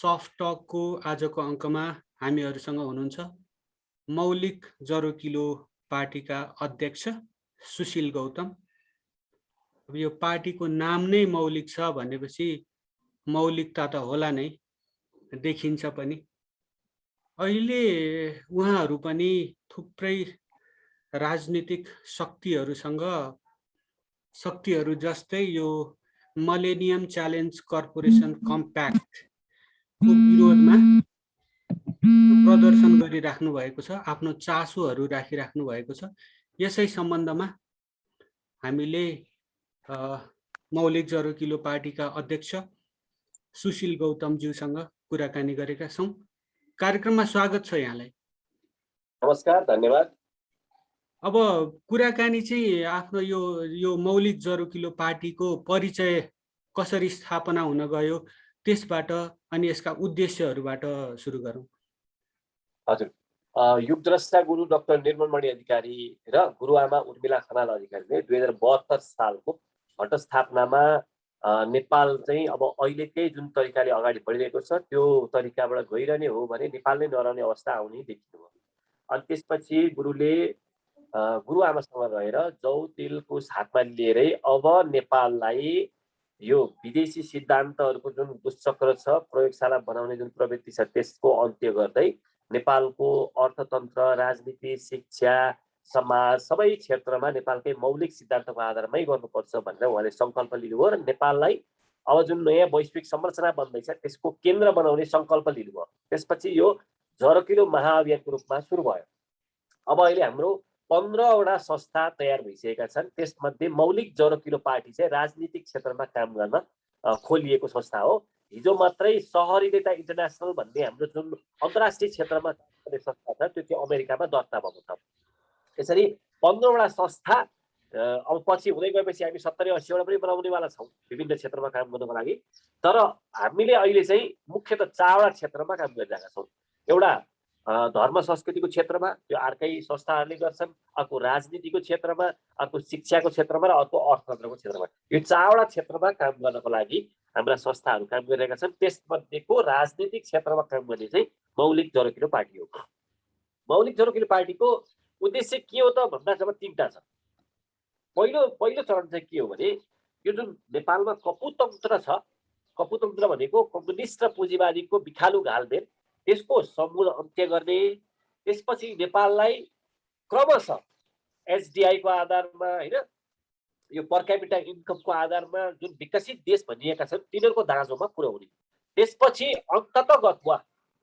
Soft टकको आजको अङ्कमा हामीहरूसँग हुनुहुन्छ मौलिक जरोकिलो पार्टीका अध्यक्ष सुशील गौतम। अब यो पार्टीको नाम नै मौलिक छ भनेपछि मौलिकता त होला नै, देखिन्छ पनि। अहिले उहाँहरू पनि थुप्रै राजनीतिक शक्तिहरू जस्तै यो मिलेनियम च्यालेन्ज कर्पोरेसन कम्प्याक्टको विरोधमा प्रदर्शन गरिराख्नु भएको छ, आफ्नो चासोहरू राखिराख्नु भएको छ। यसै सम्बन्धमा हामीले मौलिक जरोकिलो पार्टीका अध्यक्ष सुशील गौतमज्यूसँग कुराकानी गरेका छौँ। कार्यक्रममा स्वागत छ यहाँलाई। नमस्कार, धन्यवाद। अब कुराकानी चाहिँ आफ्नो यो मौलिक जरोकिलो पार्टीको परिचय कसरी स्थापना हुन गयो त्यसबाट अनि यसका उद्देश्यहरूबाट सुरु गरौँ। हजुर, युगद्रष्टा गुरु डाक्टर निर्मलमणि अधिकारी र गुरुआमा उर्मिला खनाल अधिकारीले 2072 सालको घटस्थापनामा नेपाल चाहिँ अब अहिलेकै जुन तरिकाले अगाडि बढिरहेको छ त्यो तरिकाबाट गइरहने हो भने नेपाल नै नरहने अवस्था आउने देखिनु भयो। अनि त्यसपछि गुरुले गुरुआमासँग रहेर जौ तेलको हातमा लिएरै अब नेपाललाई यो विदेशी सिद्धान्तहरूको जुन दुष्चक्र छ, प्रयोगशाला बनाउने जुन प्रवृत्ति छ त्यसको अन्त्य गर्दै नेपालको अर्थतन्त्र, राजनीति, शिक्षा, समाज सबै क्षेत्रमा नेपालकै मौलिक सिद्धान्तको आधारमै गर्नुपर्छ भनेर उहाँले सङ्कल्प लिनुभयो र नेपाललाई अब जुन नयाँ वैश्विक संरचना बन्दैछ त्यसको केन्द्र बनाउने सङ्कल्प लिनुभयो। त्यसपछि यो जरोकिलो महाअभियानको रूपमा सुरु भयो। अब अहिले हाम्रो 15वटा संस्था तयार भइसकेका छन्। त्यसमध्ये मौलिक जरोकिलो पार्टी चाहिँ राजनीतिक क्षेत्रमा काम गर्न खोलिएको संस्था हो। हिजो मात्रै सहरीयता इन्टरनेसनल भन्ने हाम्रो जुन अन्तर्राष्ट्रिय क्षेत्रमा संस्था छ त्यो चाहिँ अमेरिकामा दर्ता भएको छ। यसरी 15वटा संस्था अब पछि हुँदै गएपछि हामी 70-80वटा पनि बनाउनेवाला छौँ विभिन्न क्षेत्रमा काम गर्नको लागि। तर हामीले अहिले चाहिँ मुख्यतः 4वटा क्षेत्रमा काम गरिरहेका छौँ। एउटा धर्म संस्कृतिको क्षेत्रमा, त्यो अर्कै संस्थाहरूले गर्छन्, अर्को राजनीतिको क्षेत्रमा, अर्को शिक्षाको क्षेत्रमा र अर्को अर्थतन्त्रको क्षेत्रमा। यो 4वटा क्षेत्रमा काम गर्नको लागि हाम्रा संस्थाहरू काम गरिरहेका छन्। त्यसमध्येको राजनीतिक क्षेत्रमा काम गर्ने चाहिँ मौलिक जरोकिलो पार्टी हो। मौलिक जरोकिलो पार्टीको उद्देश्य के हो त भन्दा जब 3टा छ। पहिलो चरण चाहिँ के हो भने यो जुन नेपालमा कपुतन्त्र छ, कपुतन्त्र भनेको कम्युनिस्ट र पुँजीवादीको बिखालु घालमेल, त्यसको समूल अन्त्य गर्ने। त्यसपछि नेपाललाई क्रमशः एसडिआईको आधारमा होइन यो पर क्यापिटा इन्कमको आधारमा जुन विकसित देश भनिएका छन् तिनीहरूको दाँजोमा पुर्याउने। त्यसपछि अन्ततगतमा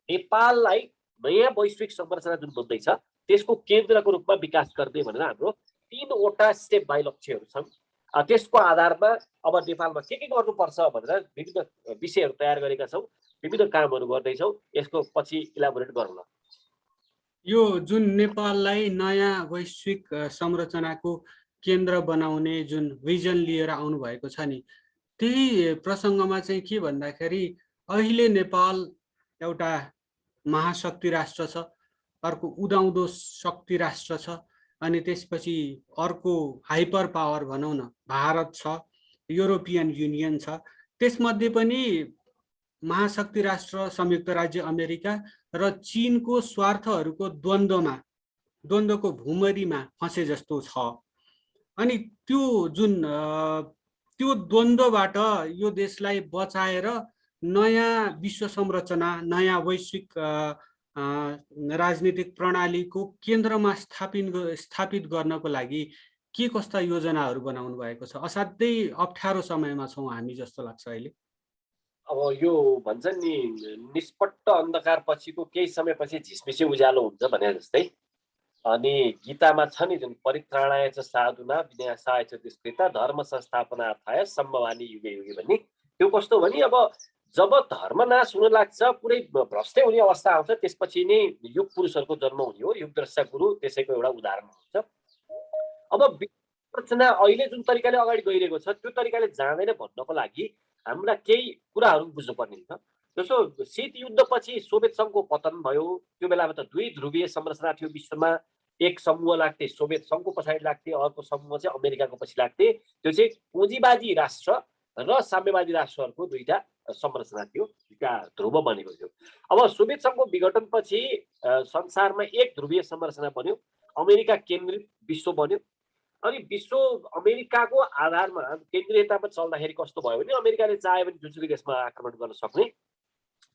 नेपाललाई नयाँ वैश्विक संरचना जुन बन्दैछ त्यसको केन्द्रको रूपमा विकास गर्ने भनेर हाम्रो 3वटा स्टेप बाई लक्ष्यहरू छन्। त्यसको आधारमा अब नेपालमा के गर्नुपर्छ भनेर विभिन्न विषयहरू तयार गरेका छौँ, विभिन्न कामहरू गर्दैछौँ। यसको पछि इलाबोरेट गरौँला। यो जुन नेपाललाई नयाँ वैश्विक संरचनाको केन्द्र बनाउने जुन भिजन लिएर आउनु भएको छ नि, त्यही प्रसङ्गमा चाहिँ के भन्दाखेरि अहिले नेपाल एउटा महाशक्ति राष्ट्र छ, अर्को उदाउँदो शक्ति राष्ट्र छ, अनि त्यसपछि अर्को हाइपर पावर भनौँ न भारत छ, युरोपियन युनियन छ। त्यसमध्ये पनि महाशक्ति राष्ट्र संयुक्त राज्य अमेरिका र चीनको स्वार्थहरूको द्वन्द्वको भुमरीमा फँसे जस्तो छ। अनि त्यो द्वन्द्वबाट यो देशलाई बचाएर नयाँ विश्व संरचना, नयाँ वैश्विक राजनीतिक प्रणालीको केन्द्रमा स्थापित गर्नको लागि के कस्ता योजनाहरू बनाउनु भएको छ? असाध्यै अप्ठ्यारो समयमा छौँ हामी जस्तो लाग्छ अहिले। अब यो भन्छन् नि निष्पट्ट अन्धकार पछिको केही समयपछि झिसमिसे उज्यालो हुन्छ भने जस्तै। अनि गीतामा छ नि जुन परित्राणाय च साधुना विनाशाय च दुष्कृता धर्म संस्थापनार्थाय सम्भवानी युगे युगे भन्ने, त्यो कस्तो भने अब जब धर्म नाश हुन लाग्छ, पुरै भ्रष्टै हुने अवस्था आउँछ, त्यसपछि नै युग पुरुषहरूको जन्म हुने हो। युगद्रष्टा गुरु त्यसैको एउटा उदाहरण हुन्छ। अब संरचना अहिले जुन तरिकाले अगाडि गइरहेको छ त्यो तरिकाले जाँदैन भन्नको लागि हाम्रा केही कुराहरू बुझ्नुपर्ने हुन्छ। जस्तो शीत युद्धपछि सोभियत सङ्घको पतन भयो। त्यो बेलामा त 2 ध्रुवीय संरचना थियो विश्वमा। एक समूह लाग्थे सोभियत सङ्घको पछाडि लाग्थे, अर्को समूह चाहिँ अमेरिकाको पछि लाग्थे। त्यो चाहिँ पुँजीवादी राष्ट्र र साम्यवादी राष्ट्रहरूको 2टा संरचना थियो, दुईटा ध्रुव बनेको थियो। अब सोभियत सङ्घको विघटनपछि संसारमा एक ध्रुवीय संरचना बन्यो, अमेरिका केन्द्रित विश्व बन्यो। अनि विश्व अमेरिकाको आधारमा केन्द्रीयतामा चल्दाखेरि कस्तो भयो भने अमेरिकाले चाह्यो भने जुनसुकै देशमा आक्रमण गर्न सक्ने,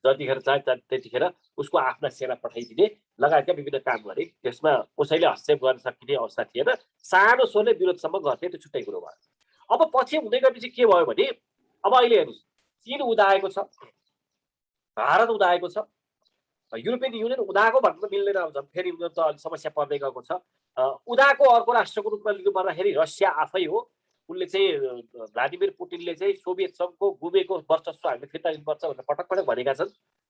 जतिखेर चाहे त्यतिखेर उसको आफ्ना सेना पठाइदिने लगायतका विभिन्न काम गरे। त्यसमा कसैले हस्तक्षेप गर्न सकिने अवस्था थिएन, सानो स्वरले विरोधसम्म गर्थे, त्यो छुट्टै कुरो भयो। अब पछि हुँदै गएपछि के भयो भने अब अहिले हेर्नुहोस्, चीन उदाएको छ, भारत उदाएको छ, युरोपियन युनियन उदाएको भन्न त मिल्दैन, अब फेरि उनीहरू त अलिक समस्या पर्दै गएको छ। उदाको अर्को राष्ट्रको रूपमा लिनु पर्दाखेरि रसिया आफै हो। उनले चाहिँ भ्लादिमिर पुटिनले चाहिँ सोभियत सङ्घको गुमेको वर्चस्व हामीले फिर्ता लिनुपर्छ भनेर पटक पटक भनेका छन्।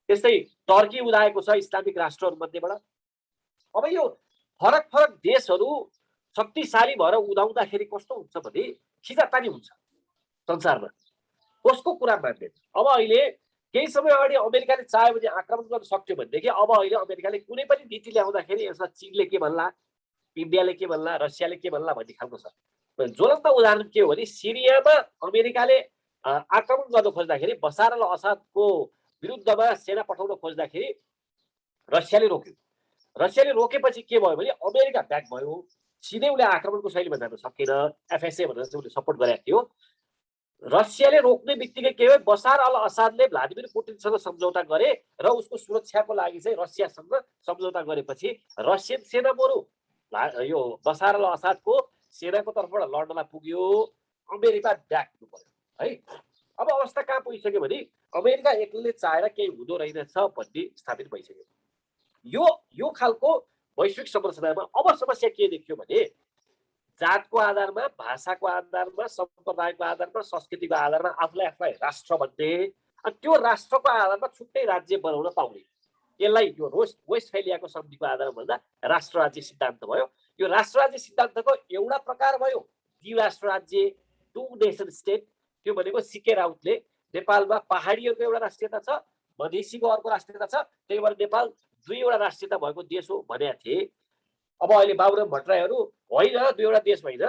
त्यस्तै टर्की उदाएको छ इस्लामिक राष्ट्रहरूमध्येबाट। अब यो फरक फरक देशहरू शक्तिशाली भएर उदाउँदाखेरि कस्तो हुन्छ भने खिचातानी हुन्छ संसारमा, कसको कुरा मान्दैन। अब अहिले केही समय अगाडि अमेरिकाले चाह्यो भने आक्रमण गर्न सक्थ्यो भनेदेखि अब अहिले अमेरिकाले कुनै पनि नीति ल्याउँदाखेरि यसमा चीनले के भन्ला, इन्डियाले के भन्ला, रसियाले के भन्ला भन्ने खालको छ। ज्वलन्त उदाहरण के हो भने सिरियामा अमेरिकाले आक्रमण गर्न खोज्दाखेरि, बसार अल असादको विरुद्धमा सेना पठाउन खोज्दाखेरि रसियाले रोक्यो। रसियाले रोकेपछि के भयो भने अमेरिका ब्याक भयो, सिधै उसले आक्रमणको शैलीमा जान सकेन, एफएसए भनेर चाहिँ उसले सपोर्ट गरेको थियो। रसियाले रोक्ने बित्तिकै के भयो, बसार अल असादले भ्लादिमिर पुटिनसँग सम्झौता गरे र उसको सुरक्षाको लागि चाहिँ रसियासँग सम्झौता गरेपछि रसियन सेना बरु यो बसार अल असादको सेनाको तर्फबाट लड्नलाई पुग्यो, अमेरिका ब्याक हुनु पर्यो है। अब अवस्था कहाँ पुगिसक्यो भने अमेरिका एक्लैले चाहेर केही हुँदो रहेनछ भन्ने स्थापित भइसक्यो। यो खालको वैश्विक संरचनामा अब समस्या के देखियो भने जातको आधारमा, भाषाको आधारमा, सम्प्रदायको आधारमा, संस्कृतिको आधारमा आफूलाई राष्ट्र भन्ने, अनि त्यो राष्ट्रको आधारमा छुट्टै राज्य बनाउन पाउने, यसलाई यो वेस्टफेलियाको सन्धिको आधारमा भन्दा राष्ट्र राज्य सिद्धान्त भयो। यो राष्ट्र राज्य सिद्धान्तको एउटा प्रकार भयो द्विराष्ट्र राज्य, टु नेसन स्टेट। त्यो भनेको सिके राउतले नेपालमा पहाडीहरूको एउटा राष्ट्रियता छ, मधेसीको अर्को राष्ट्रियता छ, त्यही भएर नेपाल दुईवटा राष्ट्रियता भएको देश हो भनेका थिए। अब अहिले बाबुराम भट्टराईहरू होइन, दुईवटा देश होइन,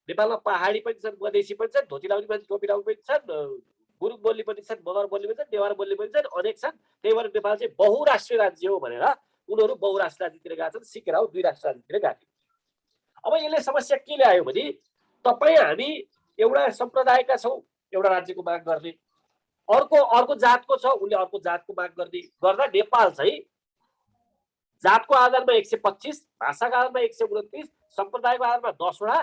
नेपालमा पहाडी पनि छन्, मधेसी पनि छन्, धोती लाउने पनि, टोपी लाउने पनि छन्, गुरुङ बोल्ने पनि छन्, मगर बोल्ने पनि छन्, नेवार बोल्ने पनि छन्, अनेक छन्। त्यही भएर नेपाल चाहिँ बहुराष्ट्रिय राज्य हो भनेर उनीहरू बहुराष्ट्रिय राज्यतिर गएका छन्, सिके राउत द्विराष्ट्र राज्यतिर गएको थियो। अब यसले समस्या के ल्यायो भने तपाईँ हामी एउटा सम्प्रदायका छौँ, एउटा राज्यको माग गर्ने, अर्को जातको छ, उसले अर्को जातको माग गर्दा नेपाल चाहिँ जातको आधारमा 125, भाषाको आधारमा 129, सम्प्रदायको आधारमा 10 वटा,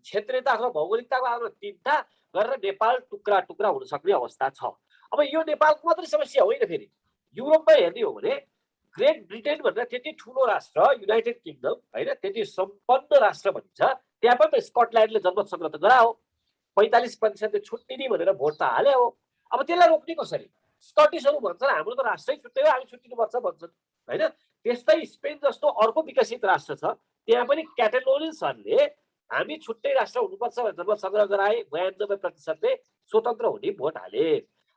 क्षेत्रीयता अथवा भौगोलिकताको आधारमा 3 टा गरेर नेपाल टुक्रा टुक्रा हुन सक्ने अवस्था छ। अब यो नेपालको मात्रै समस्या होइन, फेरि युरोपमा हेर्ने हो भने ग्रेट ब्रिटेन भनेर त्यति ठुलो राष्ट्र, युनाइटेड किङडम होइन, त्यति सम्पन्न राष्ट्र भनिन्छ, त्यहाँ पनि स्कटल्यान्डले जनमत सङ्ग्रह त गरायो, 45% छुट्टिने भनेर भोट त हाल्यो हो। अब त्यसलाई रोक्ने कसरी? स्कटिसहरू भन्छन् हाम्रो त राष्ट्रै छुट्टै हो, हामी छुट्टिनुपर्छ भन्छन् होइन। त्यस्तै स्पेन जस्तो अर्को विकसित राष्ट्र छ, त्यहाँ पनि क्याटेलोनियन्सहरूले हामी छुट्टै राष्ट्र हुनुपर्छ भनेर जनमत सङ्ग्रह गराए, 92%ले स्वतन्त्र हुने भोट हाले।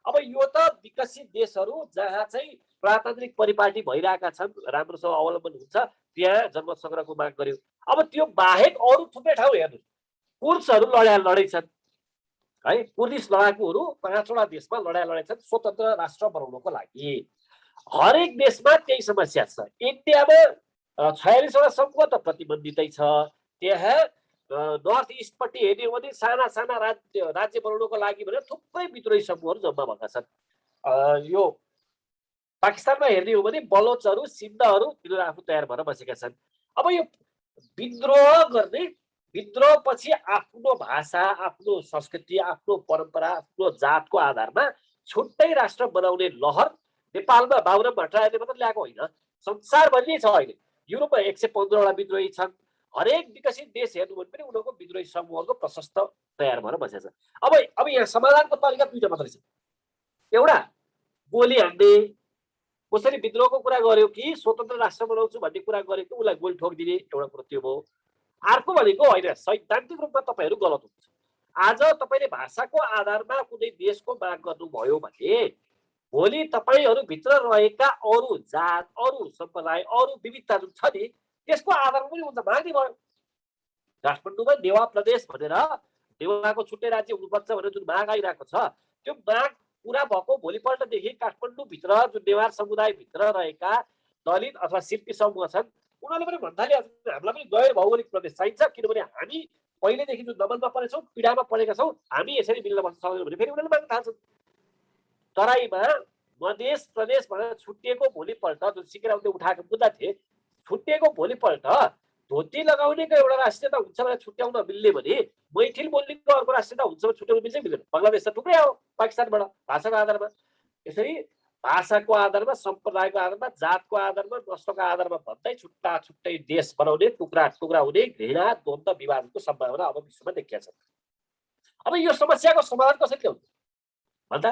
अब यो त विकसित देशहरू जहाँ चाहिँ प्रजातान्त्रिक परिपाटी भइरहेका छन्, राम्रोसँग अवलम्बन हुन्छ, त्यहाँ जनमत सङ्ग्रहको माग गर्यो। अब त्यो बाहेक अरू थुप्रै ठाउँ हेर्नुहोस्, कुर्सहरू लडाइ छन् है, कुर्दिस लडाकुहरू 5 वटा देशमा लडाइ छन् स्वतन्त्र राष्ट्र बनाउनको लागि। हरेक देशमा त्यही समस्या छ। इन्डियामा 46 वटा समूह त प्रतिबन्धितै छ। त्यहाँ नर्थ इस्टपट्टि हेर्ने हो भने साना साना राज्य बनाउनको लागि भनेर थुप्रै विद्रोही समूहहरू जम्मा भएका छन्। यो पाकिस्तानमा हेर्ने हो भने बलोचहरू, सिन्धहरू तिनीहरू आफू तयार भएर बसेका छन्। अब यो विद्रोह गर्ने, विद्रोहपछि आफ्नो भाषा, आफ्नो संस्कृति, आफ्नो परम्परा, आफ्नो जातको आधारमा छुट्टै राष्ट्र बनाउने लहर नेपालमा बाबुराम भट्टराईले मात्र ल्याएको होइन, संसारभरि नै छ। अहिले युरोपमा 115 वटा विद्रोही छन्। हरेक विकसित देश हेर्नु भने पनि उनीहरूको विद्रोही समूहको प्रशस्त तयार भएर बसेको छ। अब यहाँ समाधानको तरिका दुईटा मात्रै छ। एउटा गोली हान्ने, कसरी विद्रोहको कुरा गर्यो कि स्वतन्त्र राष्ट्र बनाउँछु भन्ने कुरा गर्यो कि उसलाई गोली ठोकिदिने, एउटा कुरो त्यो भयो। अर्को भनेको होइन, सैद्धान्तिक रूपमा तपाईँहरू गलत हुन्छ। आज तपाईँले भाषाको आधारमा कुनै देशको माग गर्नुभयो भने भोलि तपाईँहरूभित्र रहेका अरू जात, अरू सम्प्रदाय, अरू विविधता जुन छ नि, त्यसको आधारमा पनि हुन्छ माग्ने भयो। काठमाडौँमा देवा प्रदेश भनेर देवाको छुट्टै राज्य हुनुपर्छ भनेर जुन माग आइरहेको छ, त्यो माग पुरा भएको भोलिपल्टदेखि काठमाडौँभित्र जुन नेवार समुदायभित्र रहेका दलित अथवा शिल्पी समूह छन् उनीहरूले पनि भन्न थाले हामीलाई पनि गैर भौगोलिक प्रदेश चाहिन्छ, किनभने हामी पहिलेदेखि जुन दमनमा परेछौँ, पीडामा परेका छौँ, हामी यसरी मिल्न बस्न सक्दैनौँ भने फेरि उनीहरूले माग्न थाल्छन्। तराईमा मधेस प्रदेश भनेर छुट्टिएको भोलिपल्ट जुन सिकेर उठाएको मुद्दा थिए, छुट्टिएको भोलिपल्ट धोती लगाउनेको एउटा राष्ट्रियता हुन्छ भनेर छुट्याउन मिल्ने भने मैथिल बोल्नेको अर्को राष्ट्रियता हुन्छ भने छुट्याउन मिल्छ मिल्दैन? बङ्गलादेश त थुप्रै हो पाकिस्तानबाट भाषाको आधारमा। यसरी भाषाको आधारमा, सम्प्रदायको आधारमा, जातको आधारमा, नस्लको आधारमा भन्दै छुट्टा छुट्टै देश बनाउने, टुक्रा टुक्रा हुने घृणा, द्वन्द्व, विवादको सम्भावना अब विश्वमा देखिया छ। अब यो समस्याको समाधान कसरी ल्याउने भन्दा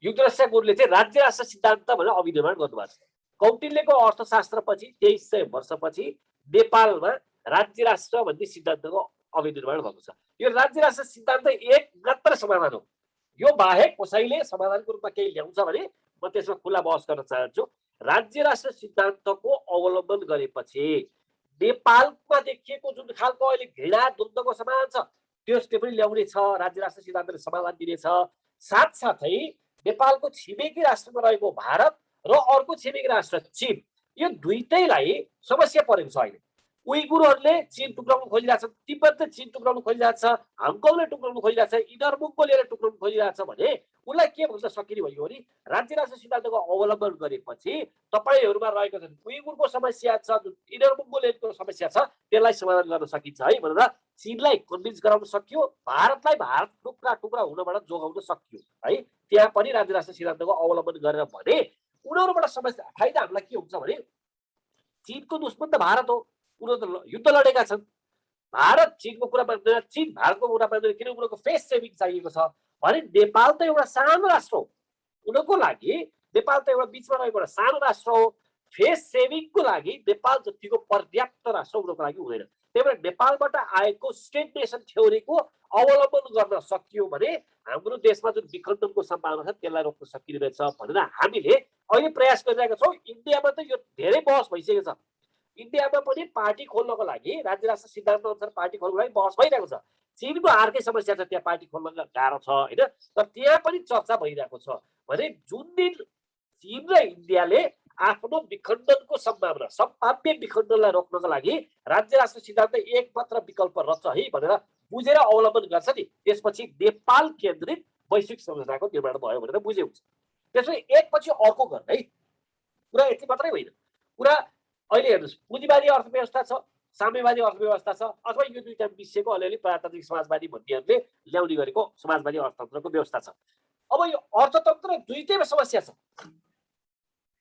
युगदृष्टा गुरुले चाहिँ राज्य राष्ट्र सिद्धान्त भनेर अभिनिर्माण गर्नुभएको छ। कौटिल्यको अर्थशास्त्रपछि 2300 वर्षपछि नेपालमा राज्य राष्ट्र भन्ने सिद्धान्तको अभिनिर्माण भएको छ। यो राज्य राष्ट्र सिद्धान्त एक मात्र समाधान हो। यो बाहेक कसैले समाधानको रूपमा केही ल्याउँछ भने म त्यसमा खुला बहस गर्न चाहन्छु। राज्य राष्ट्र सिद्धान्तको अवलम्बन गरेपछि नेपालमा देखिएको जुन खालको अहिले घृणा द्वन्द्वको समाधान छ त्यसले पनि ल्याउने छ, राज्य राष्ट्र सिद्धान्तले समाधान दिनेछ। साथसाथै नेपालको छिमेकी राष्ट्रमा रहेको भारत र अर्को छिमेकी राष्ट्र चीन, यो दुईटैलाई समस्या परेको छ। अहिले उइगुरहरूले चीन टुक्राउन खोजिरहेछ, तिब्बतले चीन टुक्राउन खोजिरहेछ, हङकङले टुक्राउन खोजिरहेछ, इनर मङ्गोलियाले टुक्राउन खोजिरहेछ भने उसलाई के भन्न सकिने भयो भने राज्य राष्ट्र सिद्धान्तको अवलम्बन गरेपछि तपाईँहरूमा रहेको छ उइगुरको समस्या छ, जुन इनर मङ्गोलियाको समस्या छ त्यसलाई समाधान गर्न सकिन्छ है भनेर चीनलाई कन्भिन्स गराउन सकियो, भारतलाई भारत टुक्रा टुक्रा हुनबाट जोगाउन सकियो है। त्यहाँ पनि राज्य राष्ट्र सिद्धान्तको अवलम्बन गरेर भने उनीहरूबाट समस्या फाइदा हामीलाई के हुन्छ भने चीनको दुश्मन त भारत हो, उनीहरू त युद्ध लडेका छन्। भारत चीनको कुरा मान्दैन, चीन भारतको कुरा मान्दैन, किन उनीहरूको फेस सेभिङ चाहिएको छ भने नेपाल त एउटा सानो राष्ट्र हो, उनीहरूको लागि नेपाल त एउटा बिचमा रहेको एउटा सानो राष्ट्र हो। फेस सेभिङको लागि नेपाल जतिको पर्याप्त राष्ट्र उनीहरूको लागि हुँदैन। त्यही भएर नेपालबाट आएको स्टेट नेसन थ्योरीको अवलम्बन गर्न सकियो भने हाम्रो देशमा जुन विखण्डनको सम्भावना छ त्यसलाई रोक्न सकिने रहेछ भनेर हामीले अहिले प्रयास गरिरहेका छौँ। इन्डियामा त यो धेरै बहस भइसकेको छ। इन्डियामा पनि पार्टी खोल्नको लागि राज्य राष्ट्र सिद्धान्त अनुसार पार्टी खोल्नको लागि बहस भइरहेको छ। चीनको अर्कै समस्या छ, त्यहाँ पार्टी खोल्न गाह्रो छ होइन, तर त्यहाँ पनि चर्चा भइरहेको छ भने जुन दिन चीन र इन्डियाले आफ्नो विखण्डनको सम्भावना, सम्भाव्य विखण्डनलाई रोक्नको लागि राज्य राष्ट्र सिद्धान्त एक मात्र विकल्प रहेछ है भनेर बुझेर अवलम्बन गर्छ नि, त्यसपछि नेपाल केन्द्रित वैश्विक संरचनाको निर्माण भयो भनेर बुझे हुन्छ। त्यसपछि एकपछि अर्को गर्ने है, कुरा यति मात्रै होइन। कुरा अहिले हेर्नुहोस्, पुँजीवादी अर्थव्यवस्था छ, साम्यवादी अर्थव्यवस्था छ, अथवा यो दुईटा मिसिएको अलिअलि प्रजातान्त्रिक समाजवादी भन्नेहरूले ल्याउने गरेको समाजवादी अर्थतन्त्रको व्यवस्था छ। अब यो अर्थतन्त्र दुईटैमा समस्या छ।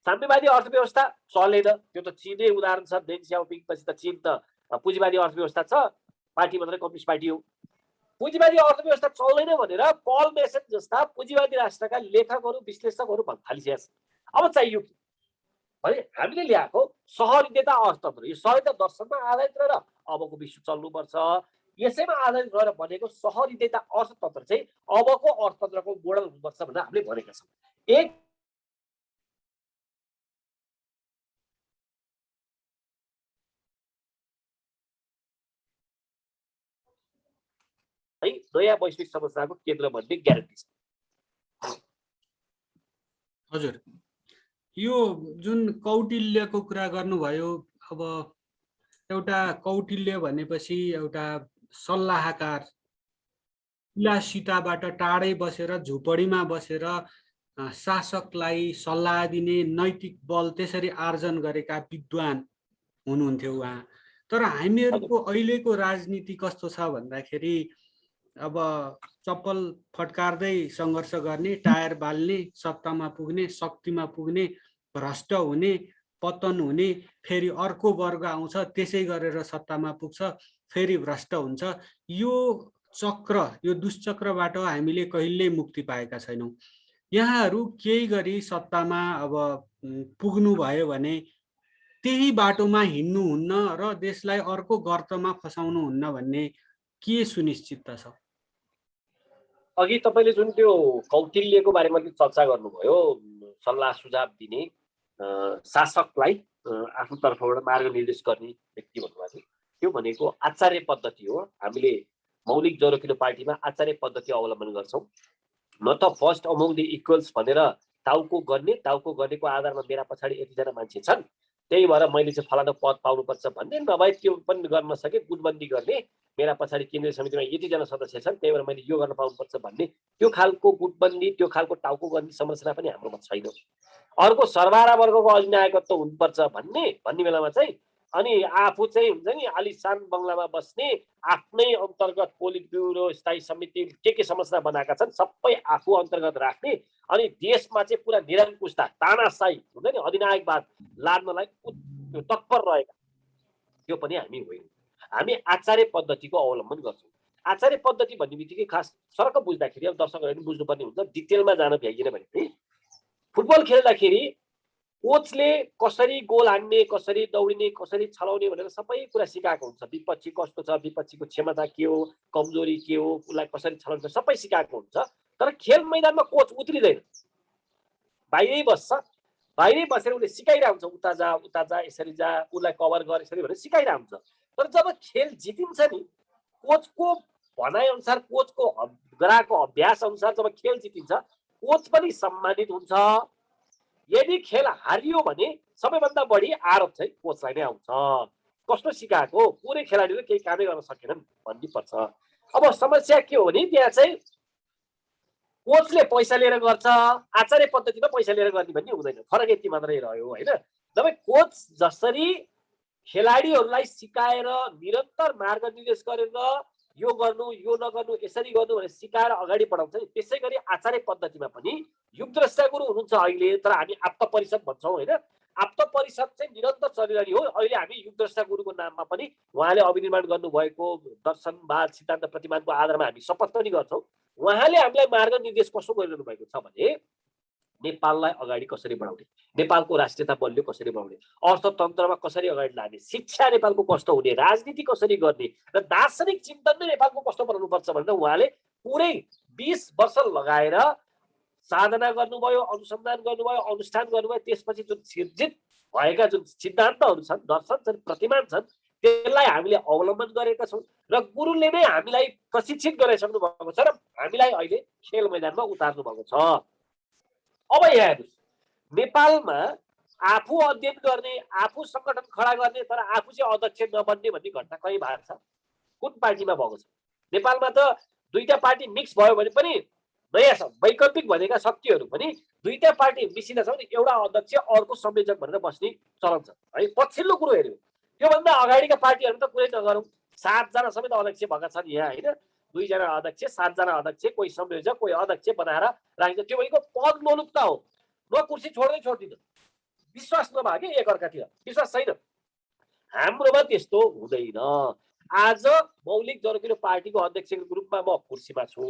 साम्यवादी अर्थव्यवस्था चलेन, त्यो त चीनै उदाहरण छ। देन स्याओपिङ पछि त चीन त पुँजीवादी अर्थव्यवस्था छ, पार्टी मात्रै कम्युनिस्ट पार्टी हो। पुँजीवादी अर्थव्यवस्था चल्दैन भनेर पल मेसन जस्ता पुँजीवादी राष्ट्रका लेखकहरू विश्लेषकहरू भन्न थालिसकेका छन्। अब चाहियो कि भने हामीले ल्याएको सहरियता अर्थतन्त्र, यो सहरियता दर्शनमा आधारित रहेर अबको विश्व चल्नुपर्छ, यसैमा आधारित रहेर बनेको सहरियता अर्थतन्त्र चाहिँ अबको अर्थतन्त्रको मोडल हुनुपर्छ भनेर हामीले भनेका छौँ। एक नयाँ वैश्विक संरचनाको केन्द्र बन्ने ग्यारेन्टी छ। हजुर, यो जुन कौटिल्यको कुरा गर्नुभयो, अब एउटा कौटिल्य भनेपछि एउटा सल्लाहकार, विलासिताबाट टाढै बसेर झुपडीमा बसेर शासकलाई सल्लाह दिने नैतिक बल त्यसरी आर्जन गरेका विद्वान हुनुहुन्थ्यो उहाँ। तर हामीहरूको अहिलेको राजनीति कस्तो छ भन्दाखेरि अब चप्पल फटकार्दै सङ्घर्ष गर्ने, टायर बाल्ने, सत्तामा पुग्ने, शक्तिमा पुग्ने, भ्रष्ट हुने, पतन हुने, फेरि अर्को वर्ग आउँछ त्यसै गरेर सत्तामा पुग्छ, फेरि भ्रष्ट हुन्छ। यो चक्र, यो दुष्चक्रबाट हामीले कहिल्यै मुक्ति पाएका छैनौँ। यहाँहरू केही गरी सत्तामा अब पुग्नु भयो भने त्यही बाटोमा हिँड्नुहुन्न र देशलाई अर्को गर्तमा फसाउनुहुन्न भन्ने के सुनिश्चितता छ? अघि तपाईँले जुन त्यो कौटिल्यको बारेमा चर्चा गर्नुभयो, सल्लाह सुझाव दिने, शासकलाई आफ्नो तर्फबाट मार्गनिर्देश गर्ने व्यक्ति भन्नुभएको थियो, त्यो भनेको आचार्य पद्धति हो। हामीले मौलिक जरोकिलो पार्टीमा आचार्य पद्धति अवलम्बन गर्छौँ। न त फर्स्ट अमोङ द इक्वल्स भनेर टाउको गर्नेको आधारमा मेरा पछाडि यतिजना मान्छे छन्, त्यही भएर मैले चाहिँ फलाना पद पाउनुपर्छ भन्ने, नभए त्यो पनि गर्न सके गुटबन्दी गर्ने, मेरा पछाडि केन्द्रीय समितिमा यतिजना सदस्य छन् त्यही भएर मैले यो गर्न पाउनुपर्छ भन्ने, त्यो खालको गुटबन्दी, त्यो खालको टाउको गर्ने संरचना पनि हाम्रोमा छैन। अर्को सर्वहारा वर्गको अधिनायकत्व हुनुपर्छ भन्ने बेलामा चाहिँ अनि आफू चाहिँ हुन्छ नि आलिशान बङ्गलामा बस्ने, आफ्नै अन्तर्गत पोलिट ब्युरो, स्थायी समिति के संरचना बनाएका छन् सबै आफू अन्तर्गत राख्ने, अनि देशमा चाहिँ पुरा निरङ्कुशता तानाशाही हुन्छ नि अधिनायकवाद लाड्नलाई तत्पर रहेका, त्यो पनि हामी होइन। हामी आचार्य पद्धतिको अवलम्बन गर्छौँ। आचार्य पद्धति भन्ने बित्तिकै खास सरक बुझ्दाखेरि अब दर्शकहरूले पनि बुझ्नुपर्ने हुन्छ, डिटेलमा जान भ्याइएन भने फुटबल खेल्दाखेरि कोचले कसरी गोल हान्ने, कसरी दौडिने, कसरी छलाउने भनेर सबै कुरा सिकाएको हुन्छ। विपक्षी कस्तो छ, विपक्षीको क्षमता के हो, कमजोरी के हो, उसलाई कसरी छलाउने सबै सिकाएको हुन्छ। तर खेल मैदानमा कोच उत्रिँदैन, बाहिरै बस्छ, बाहिरै बसेर उसले सिकाइरहेको हुन्छ, उता जा यसरी जा, उसलाई कभर गर यसरी भनेर सिकाइरहेको हुन्छ। तर जब खेल जितिन्छ नि, कोचको भनाइअनुसार, कोचको गराएको अभ्यास अनुसार जब खेल जितिन्छ, कोच पनि सम्मानित हुन्छ। यदि खेल हारियो भने सबैभन्दा बढी आरोप चाहिँ कोचलाई नै आउँछ, कस्तो सिकाएको, पुरै खेलाडीले केही कामै गर्न सकेनन् भन्ने पर्छ। अब समस्या के हो भने त्यहाँ चाहिँ कोचले पैसा लिएर गर्छ, आचार्य पद्धतिमा पैसा लिएर गर्ने भन्ने हुँदैन, फरक यति मात्रै रह्यो होइन। जब कोच जसरी खेलाडीहरूलाई सिकाएर निरन्तर मार्गनिर्देश गरेर यो गर्नु यो नगर्नु यसरी गर्नु भनेर सिकाएर अगाडि बढाउँछ नि, त्यसै गरी आचार्य पद्धतिमा पनि युगद्रष्टा गुरु हुनुहुन्छ अहिले, तर हामी आप्त परिषद भन्छौँ होइन। आप्त परिषद चाहिँ निरन्तर चलिरहने हो। अहिले हामी युगद्रष्टा गुरुको नाममा पनि उहाँले अभिनिर्माण गर्नुभएको दर्शनवाद सिद्धान्त प्रतिमानको आधारमा हामी शपथ पनि गर्छौँ। उहाँले हामीलाई मार्गनिर्देश कसो गरिरहनु भएको छ भने नेपाललाई अगाडि कसरी बढाउने, नेपालको राष्ट्रियता बलियो कसरी बनाउने, अर्थतन्त्रमा कसरी अगाडि लाने, शिक्षा नेपालको कस्तो हुने, राजनीति कसरी गर्ने र दार्शनिक चिन्तन नै नेपालको कस्तो बनाउनुपर्छ भनेर उहाँले पुरै 20 वर्ष लगाएर साधना गर्नुभयो, अनुसन्धान गर्नुभयो, अनुष्ठान गर्नुभयो। त्यसपछि जुन सिर्जित भएका जुन सिद्धान्तहरू छन्, दर्शन छन्, प्रतिमान छन्, त्यसलाई हामीले अवलम्बन गरेका छौँ र गुरुले नै हामीलाई प्रशिक्षित गराइसक्नु भएको छ र हामीलाई अहिले खेल मैदानमा उतार्नु भएको छ। अब यहाँ हेर्नुहोस्, नेपालमा आफू अध्ययन गर्ने, आफू सङ्गठन खडा गर्ने, तर आफू चाहिँ अध्यक्ष नबन्ने भन्ने घटना कहीँ भएको छ? कुन पार्टीमा भएको छ? नेपालमा त दुईटा पार्टी मिक्स भयो भने पनि नयाँ वैकल्पिक भनेका शक्तिहरू पनि दुईटा पार्टी मिसिँदा छ भने एउटा अध्यक्ष अर्को संयोजक भनेर बस्ने चलन छ है। पछिल्लो कुरो हेऱ्यो, त्योभन्दा अगाडिका पार्टीहरू त कुरै नगरौँ, 7 जना समेत अध्यक्ष भएका छन् यहाँ होइन। 2 जना अध्यक्ष, 7 जना अध्यक्ष, कोही संयोजक, कोही अध्यक्ष बनाएर राखिन्छ। त्यो भनेको पद लोलुपता हो। म कुर्सी छोड्दिनँ, विश्वास नभए कि एकअर्कातिर विश्वास छैन। हाम्रोमा त्यस्तो हुँदैन। आज मौलिक जनकिलो पार्टीको अध्यक्षको रूपमा म कुर्सीमा छु।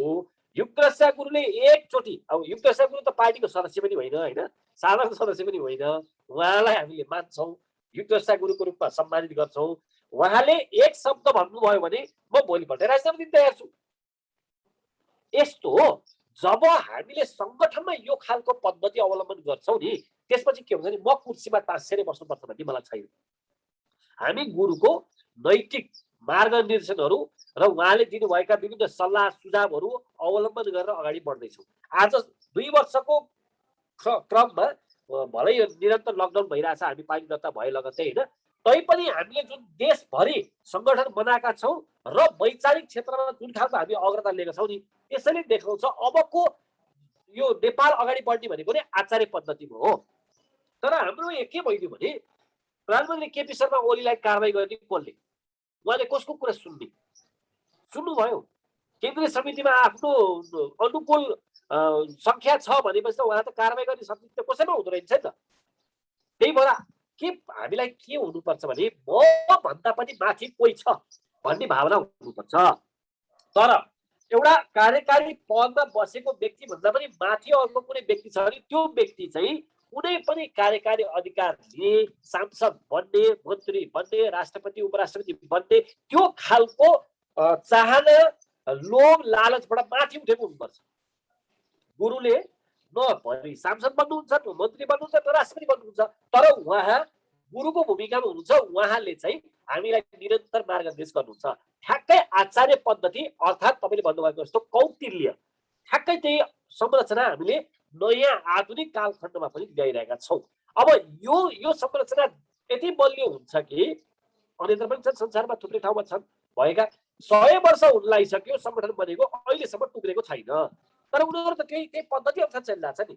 युगद्रष्टा गुरुले एकचोटि, अब युगद्रष्टा गुरु त पार्टीको सदस्य पनि होइन होइन, साधारण सदस्य पनि होइन, उहाँलाई हामीले मान्छौँ, युगद्रष्टा गुरुको रूपमा सम्मानित गर्छौँ। उहाँले एक शब्द भन्नुभयो भने म भोलिपल्ट राजीनामा दिन तयार छु। यस्तो हो। जब हामीले सङ्गठनमा यो खालको पद्धति अवलम्बन गर्छौँ नि, त्यसपछि के हुन्छ भने म कुर्सीमा टाँसेरै बस्नुपर्छ भन्ने मलाई छैन। हामी गुरुको नैतिक मार्गनिर्देशनहरू र उहाँले दिनुभएका विभिन्न सल्लाह सुझावहरू अवलम्बन गरेर अगाडि बढ्दैछौँ। आज 2 वर्षको क्रममा भलै निरन्तर लकडाउन भइरहेछ, हामी पानी दत्ता भए लगत्तै होइन, तैपनि हामीले जुन देशभरि सङ्गठन बनाएका छौँ र वैचारिक क्षेत्रमा जुन खालको हामी अग्रता लिएका छौँ नि, त्यसैले देखाउँछ अबको यो नेपाल अगाडि बढ्ने भनेको नै आचार्य पद्धतिमा हो। तर हाम्रो के भइदियो भने प्रधानमन्त्री केपी शर्मा ओलीलाई कारवाही गर्ने कसले? उहाँले कसको कुरा सुन्नुभयो? केन्द्रीय समितिमा आफ्नो अनुकूल सङ्ख्या छ भनेपछि त उहाँ त कारवाही गर्ने शक्ति त कसैमा हुँदो रहेछ नि त। त्यही भएर के हामीलाई के हुनुपर्छ भने म भन्दा पनि माथि कोही छ भन्ने भावना हुनुपर्छ। तर एउटा कार्यकारी पदमा बसेको व्यक्ति भन्दा पनि माथि अर्को कुनै व्यक्ति छ भने त्यो व्यक्ति चाहिँ कुनै पनि कार्यकारी अधिकार लिने, सांसद बन्ने, मन्त्री बन्ने, राष्ट्रपति उपराष्ट्रपति बन्ने त्यो खालको चाहना, लोभ, लालचबाट माथि उठेको हुनुपर्छ। गुरुले न सांसद बन्नुहुन्छ, न मन्त्री बन्नुहुन्छ, न राष्ट्रपति बन्नुहुन्छ, तर उहाँ गुरुको भूमिकामा हुनुहुन्छ। उहाँले चाहिँ हामीलाई निरन्तर मार्गदर्शन गर्नुहुन्छ। ठ्याक्कै आचार्य पद्धति अर्थात् तपाईँले भन्नुभएको जस्तो कौटिल्य, ठ्याक्कै त्यही संरचना हामीले नयाँ आधुनिक कालखण्डमा पनि ल्याइरहेका छौँ। अब यो संरचना यति बलियो हुन्छ कि अन्यत्र पनि छन्, संसारमा थुप्रै ठाउँमा छन् भएका 100 वर्ष हुन लागिसक्यो सङ्गठन बनेको, अहिलेसम्म टुक्रेको छैन। तर उनीहरू त त्यही पद्धति अनुसार चलिरहेछ नि।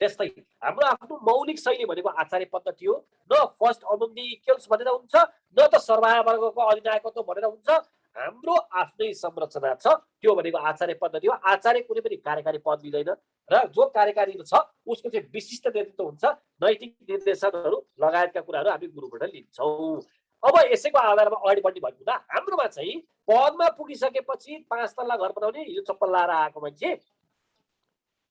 त्यस्तै हाम्रो आफ्नो मौलिक शैली भनेको आचार्य पद्धति हो। न फर्स्ट अमङ द इक्वल्स भनेर हुन्छ, न त सर्वहारा वर्गको अधिनायकत्व भनेर हुन्छ। हाम्रो आफ्नै संरचना छ, त्यो भनेको आचार्य पद्धति हो। आचार्य कुनै पनि कार्यकारी पद लिँदैन र जो कार्यकारी छ उसको चाहिँ विशिष्ट नेतृत्व हुन्छ। नैतिक निर्देशनहरू लगायतका कुराहरू हामी गुरुबाट लिन्छौँ। अब यसैको आधारमा अगाडि बढ्ने भएको हुँदा हाम्रोमा चाहिँ पदमा पुगिसकेपछि 5 तल्ला घर बनाउने हिजो चप्पल लाएर आएको मान्छे,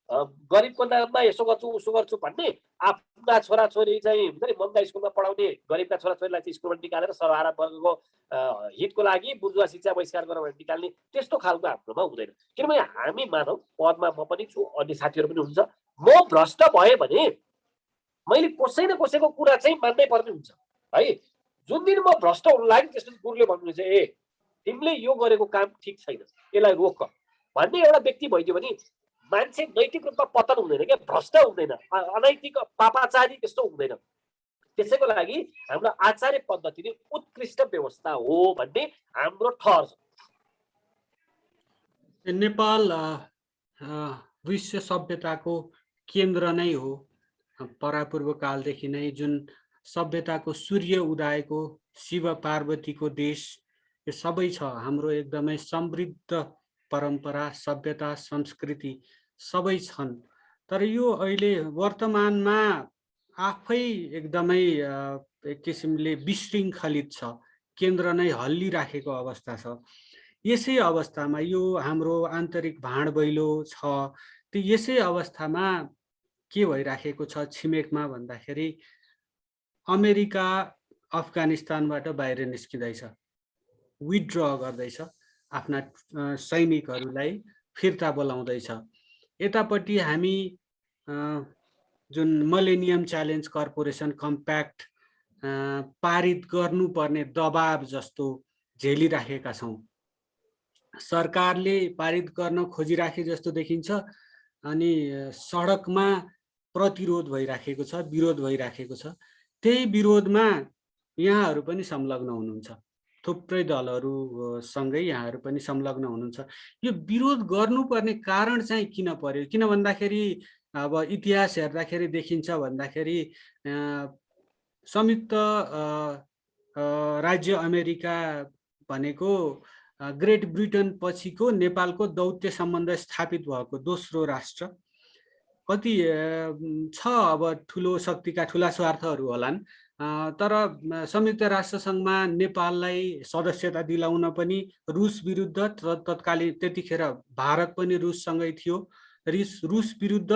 गरिबको नाममा यसो गर्छु उसो गर्छु भन्ने, आफ्ना छोराछोरी चाहिँ हुन्छ नि महँगा स्कुलमा पढाउने गरिबका छोराछोरीलाई चाहिँ स्कुलबाट निकालेर सर्वहारा वर्गको हितको लागि बुर्जुवा शिक्षा बहिष्कार गरेर निकाल्ने त्यस्तो खालको हाम्रोमा हुँदैन। किनभने हामी मानव, पदमा म पनि छु, अन्य साथीहरू पनि हुन्छ। म भ्रष्ट भएँ भने मैले कसै न कसैको कुरा चाहिँ मान्नै पर्ने हुन्छ है। जुन दिन म भ्रष्ट हुन लाग्यो त्यसपछि गुरुले भन्नुहुन्छ ए तिमीले यो गरेको काम ठिक छैन, यसलाई रोक भन्ने एउटा व्यक्ति भइदियो भने मान्छे नैतिक रूपमा पतन हुँदैन क्या, भ्रष्ट हुँदैन, अनैतिक पापाचारी त्यस्तो हुँदैन। त्यसैको लागि हाम्रो आचार्य पद्धति नै उत्कृष्ट व्यवस्था हो भन्ने हाम्रो ठहर छ। नेपाल विश्व सभ्यताको केन्द्र नै हो। परापूर्व कालदेखि नै जुन सभ्यताको सूर्य उदाएको शिव पार्वतीको देश यो सबै छ। हाम्रो एकदमै समृद्ध परम्परा, सभ्यता, संस्कृति सबै छन्। तर यो अहिले वर्तमानमा आफै एकदमै एक किसिमले विशृङ्खलित छ, केन्द्र नै हल्लिराखेको अवस्था छ। यसै अवस्थामा यो हाम्रो आन्तरिक भाँडबैलो छ। त्यो यसै अवस्थामा के भइराखेको छ छिमेकमा भन्दाखेरि अमेरिका अफगानिस्तानबाट बाहिर निस्किँदैछ, विथड्र गर्दैछ, आफ्ना सैनिकहरूलाई फिर्ता बोलाउँदैछ। यतापट्टि हामी जुन मिलेनियम च्यालेन्ज कर्पोरेसन कम्प्याक्ट पारित गर्नुपर्ने दबाब जस्तो झेलिराखेका छौँ। सरकारले पारित गर्न खोजिराखे जस्तो देखिन्छ, अनि सडकमा प्रतिरोध भइराखेको छ, विरोध भइराखेको छ। त्यही विरोधमा यहाँहरू पनि संलग्न हुनुहुन्छ, थुप्रै दलहरू सँगै यहाँहरू पनि संलग्न हुनुहुन्छ। यो विरोध गर्नुपर्ने कारण चाहिँ किन पर्यो? किन भन्दाखेरि अब इतिहास हेर्दाखेरि देखिन्छ भन्दाखेरि संयुक्त राज्य अमेरिका भनेको ग्रेट ब्रिटेन पछिको नेपालको दौत्य सम्बन्ध स्थापित भएको दोस्रो राष्ट्र। कति छ अब ठुलो शक्तिका ठुला स्वार्थहरू होलान्, तर संयुक्त राष्ट्र सङ्घमा नेपाललाई सदस्यता दिलाउन पनि रुस विरुद्ध, तत्कालीन त्यतिखेर भारत पनि रुससँगै थियो, रुस विरुद्ध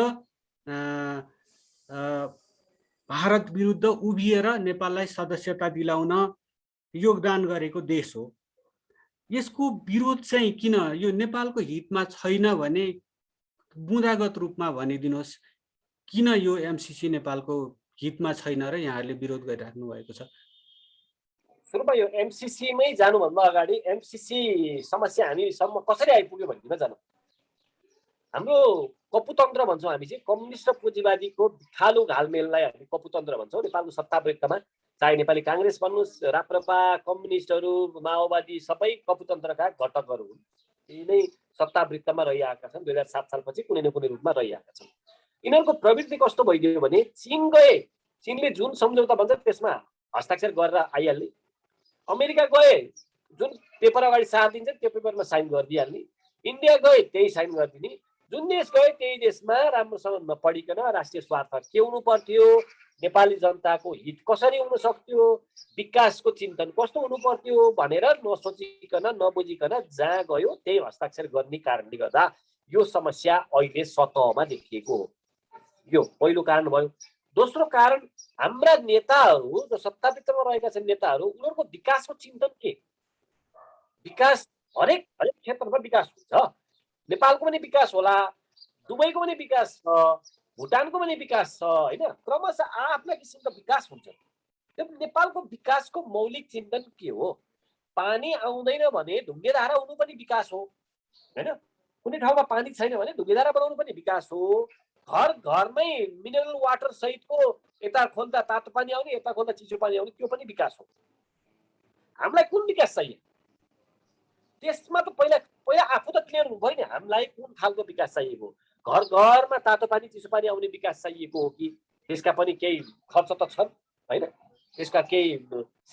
भारत विरुद्ध उभिएर नेपाललाई सदस्यता दिलाउन योगदान गरेको देश हो। यसको विरोध चाहिँ किन? यो नेपालको हितमा छैन भने बुँदागत रूपमा भनिदिनुहोस्, किन यो एमसीसी नेपालको हितमा छैन र यहाँहरूले विरोध गरिराख्नु भएको छ? सुरुमा यो एमसीसीमै जानुभन्दा अगाडि एमसीसी समस्या हामीसम्म कसरी आइपुग्यो भन्नेमा जानु। हाम्रो कपुतन्त्र भन्छौँ हामी चाहिँ, कम्युनिस्ट र पुँजीवादीको खालु घालमेललाई हामी कपुतन्त्र भन्छौँ। नेपालको सत्तावृत्तमा चाहे नेपाली काङ्ग्रेस भन्नुहोस्, राप्रपा, कम्युनिस्टहरू, माओवादी सबै कपुतन्त्रका घटकहरू हुन्। यी नै सत्तावृत्तमा रहिआएका छन्। 2007 सालपछि कुनै न कुनै रूपमा रहिआएका छन्। यिनीहरूको प्रवृत्ति कस्तो भइदियो भने चीन गए, चीनले जुन सम्झौता भन्छ त्यसमा हस्ताक्षर गरेर आइहाल्ने, अमेरिका गए जुन पेपर अगाडि साथ दिन्छ त्यो पेपरमा साइन गरिदिइहाल्ने, इन्डिया गए त्यही साइन गरिदिने, जुन देश गए त्यही देशमा राम्रोसँग नपढिकन राष्ट्रिय स्वार्थ के हुनु पर्थ्यो, नेपाली जनताको हित कसरी हुन सक्थ्यो, विकासको चिन्तन कस्तो हुनु पर्थ्यो भनेर नसोचिकन नबुझिकन जहाँ गयो त्यही हस्ताक्षर गर्ने कारणले गर्दा यो समस्या अहिले सतहमा देखिएको हो। यो पहिलो कारण भयो। दोस्रो कारण, हाम्रा नेताहरू जो सत्तावृत्तमा रहेका छन् नेताहरू, उनीहरूको विकासको चिन्तन के? विकास हरेक क्षेत्रमा विकास हुन्छ। नेपालको पनि विकास होला, दुबईको पनि विकास छ, भुटानको पनि विकास छ, होइन? क्रमशः आफ्ना किसिमको विकास हुन्छ। त्यो नेपालको विकासको मौलिक चिन्तन के हो? पानी आउँदैन भने ढुङ्गे धारा हुनु पनि विकास हो, होइन? कुनै ठाउँमा पानी छैन भने ढुङ्गेधारा बनाउनु पनि विकास हो। घर घरमै मिनरल वाटर सहितको यता खोल्दा तातो पानी आउने, यता खोल्दा चिसो पानी आउने, त्यो पनि विकास हो। हामीलाई कुन विकास चाहियो? त्यसमा त पहिला आफू त क्लियर हुनु भयो नि, हामीलाई कुन खालको विकास चाहिएको? घर घरमा तातो पानी चिसो पानी आउने विकास चाहिएको हो कि त्यसका पनि केही खर्च त छन् हैन, त्यसका केही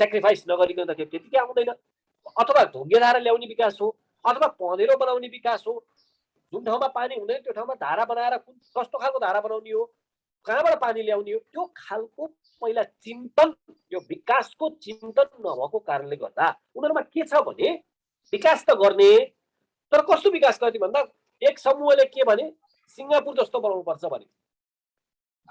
सेक्रिफाइस नगरिकन त त्यतिकै आउँदैन। अथवा ढुङ्गेधारा ल्याउने विकास हो, अथवा पँधेरो बनाउने विकास हो। जुन ठाउँमा पानी हुँदैन त्यो ठाउँमा धारा बनाएर कस्तो खालको धारा बनाउने हो, कहाँबाट पानी ल्याउने हो, त्यो खालको पहिला चिन्तन, यो विकासको चिन्तन नभएको कारणले गर्दा उनीहरूमा के छ भने विकास त गर्ने, तर कस्तो विकास गर्ने भन्दा एक समूहले के भने सिङ्गापुर जस्तो बनाउनुपर्छ भने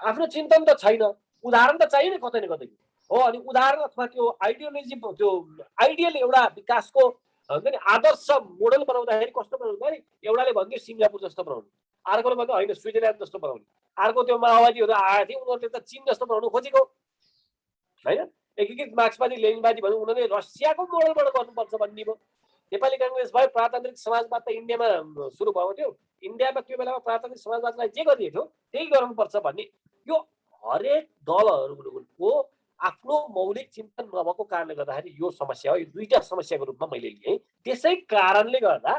आफ्नो चिन्तन त छैन, उदाहरण त चाहियो नि कतै न कतै हो। अनि उदाहरण अथवा त्यो आइडियोलोजी, त्यो आइडियल एउटा विकासको हुन्छ नि आदर्श मोडल बनाउँदाखेरि कस्तो बनाउनु भने एउटाले भन्थ्यो सिङ्गापुर जस्तो बनाउनु, अर्कोले भन्थ्यो होइन स्विजरल्यान्ड जस्तो बनाउनु, अर्को त्यो माओवादीहरू आएको थियो उनीहरूले त चीन जस्तो बनाउनु खोजेको होइन। एकीकृत मार्क्सवादी लेनिनवादी भनौँ, उनीहरूले रसियाको मोडलबाट गर्नुपर्छ भन्ने भयो। नेपाली काङ्ग्रेस भयो, प्रजातान्त्रिक समाजवाद त इन्डियामा सुरु भएको थियो, इन्डियामा त्यो बेलामा प्रजातान्त्रिक समाजवादलाई जे गरिएको थियो त्यही गर्नुपर्छ भन्ने, यो हरेक दलहरूको आफ्नो मौलिक चिन्तन नभएको कारणले गर्दाखेरि यो समस्या हो। यो दुईटा समस्याको रूपमा मैले लिएँ। त्यसै कारणले गर्दा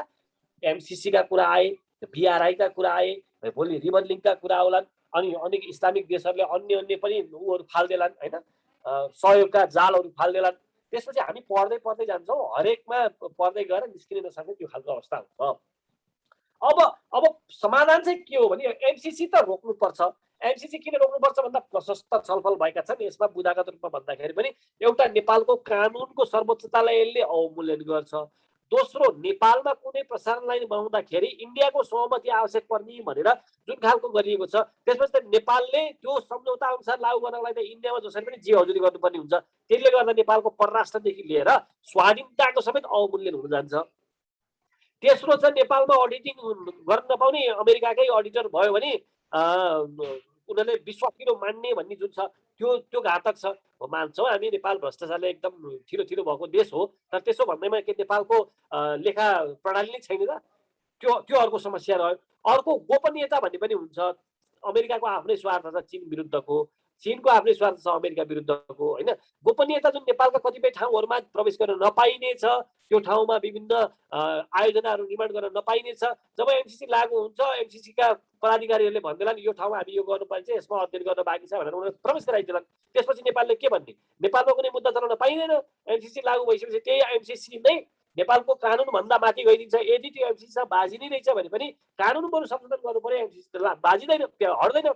एमसिसीका कुरा आए, बिआरआईका कुरा आए, भोलि रिभर लिङ्कका कुरा होलान्, अनि अनेक इस्लामिक देशहरूले अन्य पनि ऊहरू फाल्देलान् होइन, सहयोगका जालहरू फाल्देलान्। त्यसपछि हामी पढ्दै पढ्दै जान्छौँ, हरेकमा पढ्दै गएर निस्किन नसक्ने त्यो खालको अवस्था हुन्छ। अब समाधान चाहिँ के हो भने एमसिसी त रोक्नुपर्छ। एमसिसी किन रोक्नुपर्छ भन्दा प्रशस्त छलफल भएका छन्। यसमा बुदागत रूपमा भन्दाखेरि पनि एउटा नेपालको कानुनको सर्वोच्चतालाई यसले अवमूल्यन गर्छ। दोस्रो, नेपालमा कुनै प्रसारण लाइन बनाउँदाखेरि इन्डियाको सहमति आवश्यक पर्ने भनेर जुन खालको गरिएको छ, त्यसपछि त नेपालले त्यो सम्झौता अनुसार लागू गर्नको लागि त इन्डियामा जसरी पनि जे हजुरी गर्नुपर्ने हुन्छ। त्यसले गर्दा नेपालको परराष्ट्रदेखि लिएर स्वाधीनताको समेत अवमूल्यन हुन जान्छ। तेस्रो छ, नेपालमा अडिटिङ गर्न नपाउने अमेरिकाकै अडिटर भयो भने उनीहरूले विश्वासिलो मान्ने भन्ने जुन छ त्यो घातक छ। मान्छौँ हामी नेपाल भ्रष्टाचारले एकदम थिरो भएको देश हो, तर त्यसो भन्दैमा के नेपालको लेखा प्रणाली नै छैन त? त्यो अर्को समस्या रह्यो। अर्को गोपनीयता भन्ने पनि हुन्छ। अमेरिकाको आफ्नै स्वार्थ छ चीन विरुद्धको, चीनको आफ्नै स्वार्थ छ अमेरिका विरुद्धको होइन। गोपनीयता जुन नेपालका कतिपय ठाउँहरूमा प्रवेश गर्न नपाइनेछ, त्यो ठाउँमा विभिन्न आयोजनाहरू निर्माण गर्न नपाइनेछ। जब एमसिसी लागू हुन्छ, एमसिसीका पदाधिकारीहरूले भन्दैलान् यो ठाउँमा हामी यो गर्नुपर्छ, यसमा अध्ययन गर्न बाँकी छ भनेर उनीहरूले प्रवेश गराइदिएलान्। त्यसपछि नेपालले के भन्ने? नेपालमा कुनै मुद्दा चलाउन पाइँदैन। एमसिसी लागू भइसकेपछि त्यही एमसिसी नै नेपालको कानुनभन्दा माथि गइदिन्छ। यदि त्यो एमसिसी बाजी नै रहेछ भने पनि कानुन बरु संशोधन गर्नु पर्यो, एमसिसी बाजिँदैन, हट्दैन।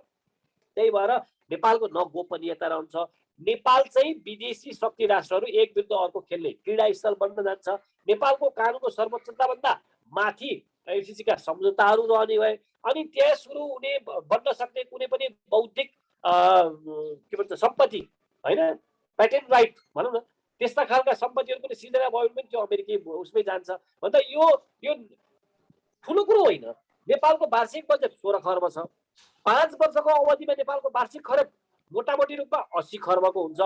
त्यही भएर नेपालको न गोपनीयता रहन्छ। नेपाल चाहिँ विदेशी शक्ति राष्ट्रहरू एक विरुद्ध अर्को खेल्ने क्रीडा स्थल बन्न जान्छ। नेपालको कानुनको सर्वोच्चताभन्दा माथि एमसिसीका सम्झौताहरू रहने भए अनि त्यहाँ सुरु हुने बन्न सक्ने कुनै पनि बौद्धिक के भन्छ सम्पत्ति होइन, पेटेन्ट राइट भनौँ न, त्यस्ता खालका सम्पत्तिहरू पनि सिर्जना भयो भने पनि त्यो अमेरिकी उसमै जान्छ भन्दा यो ठुलो कुरो होइन। नेपालको वार्षिक बजेट 16 खर्ब छ। 5 वर्षको अवधिमा नेपालको वार्षिक खर्च मोटामोटी रूपमा 80 खर्बको हुन्छ।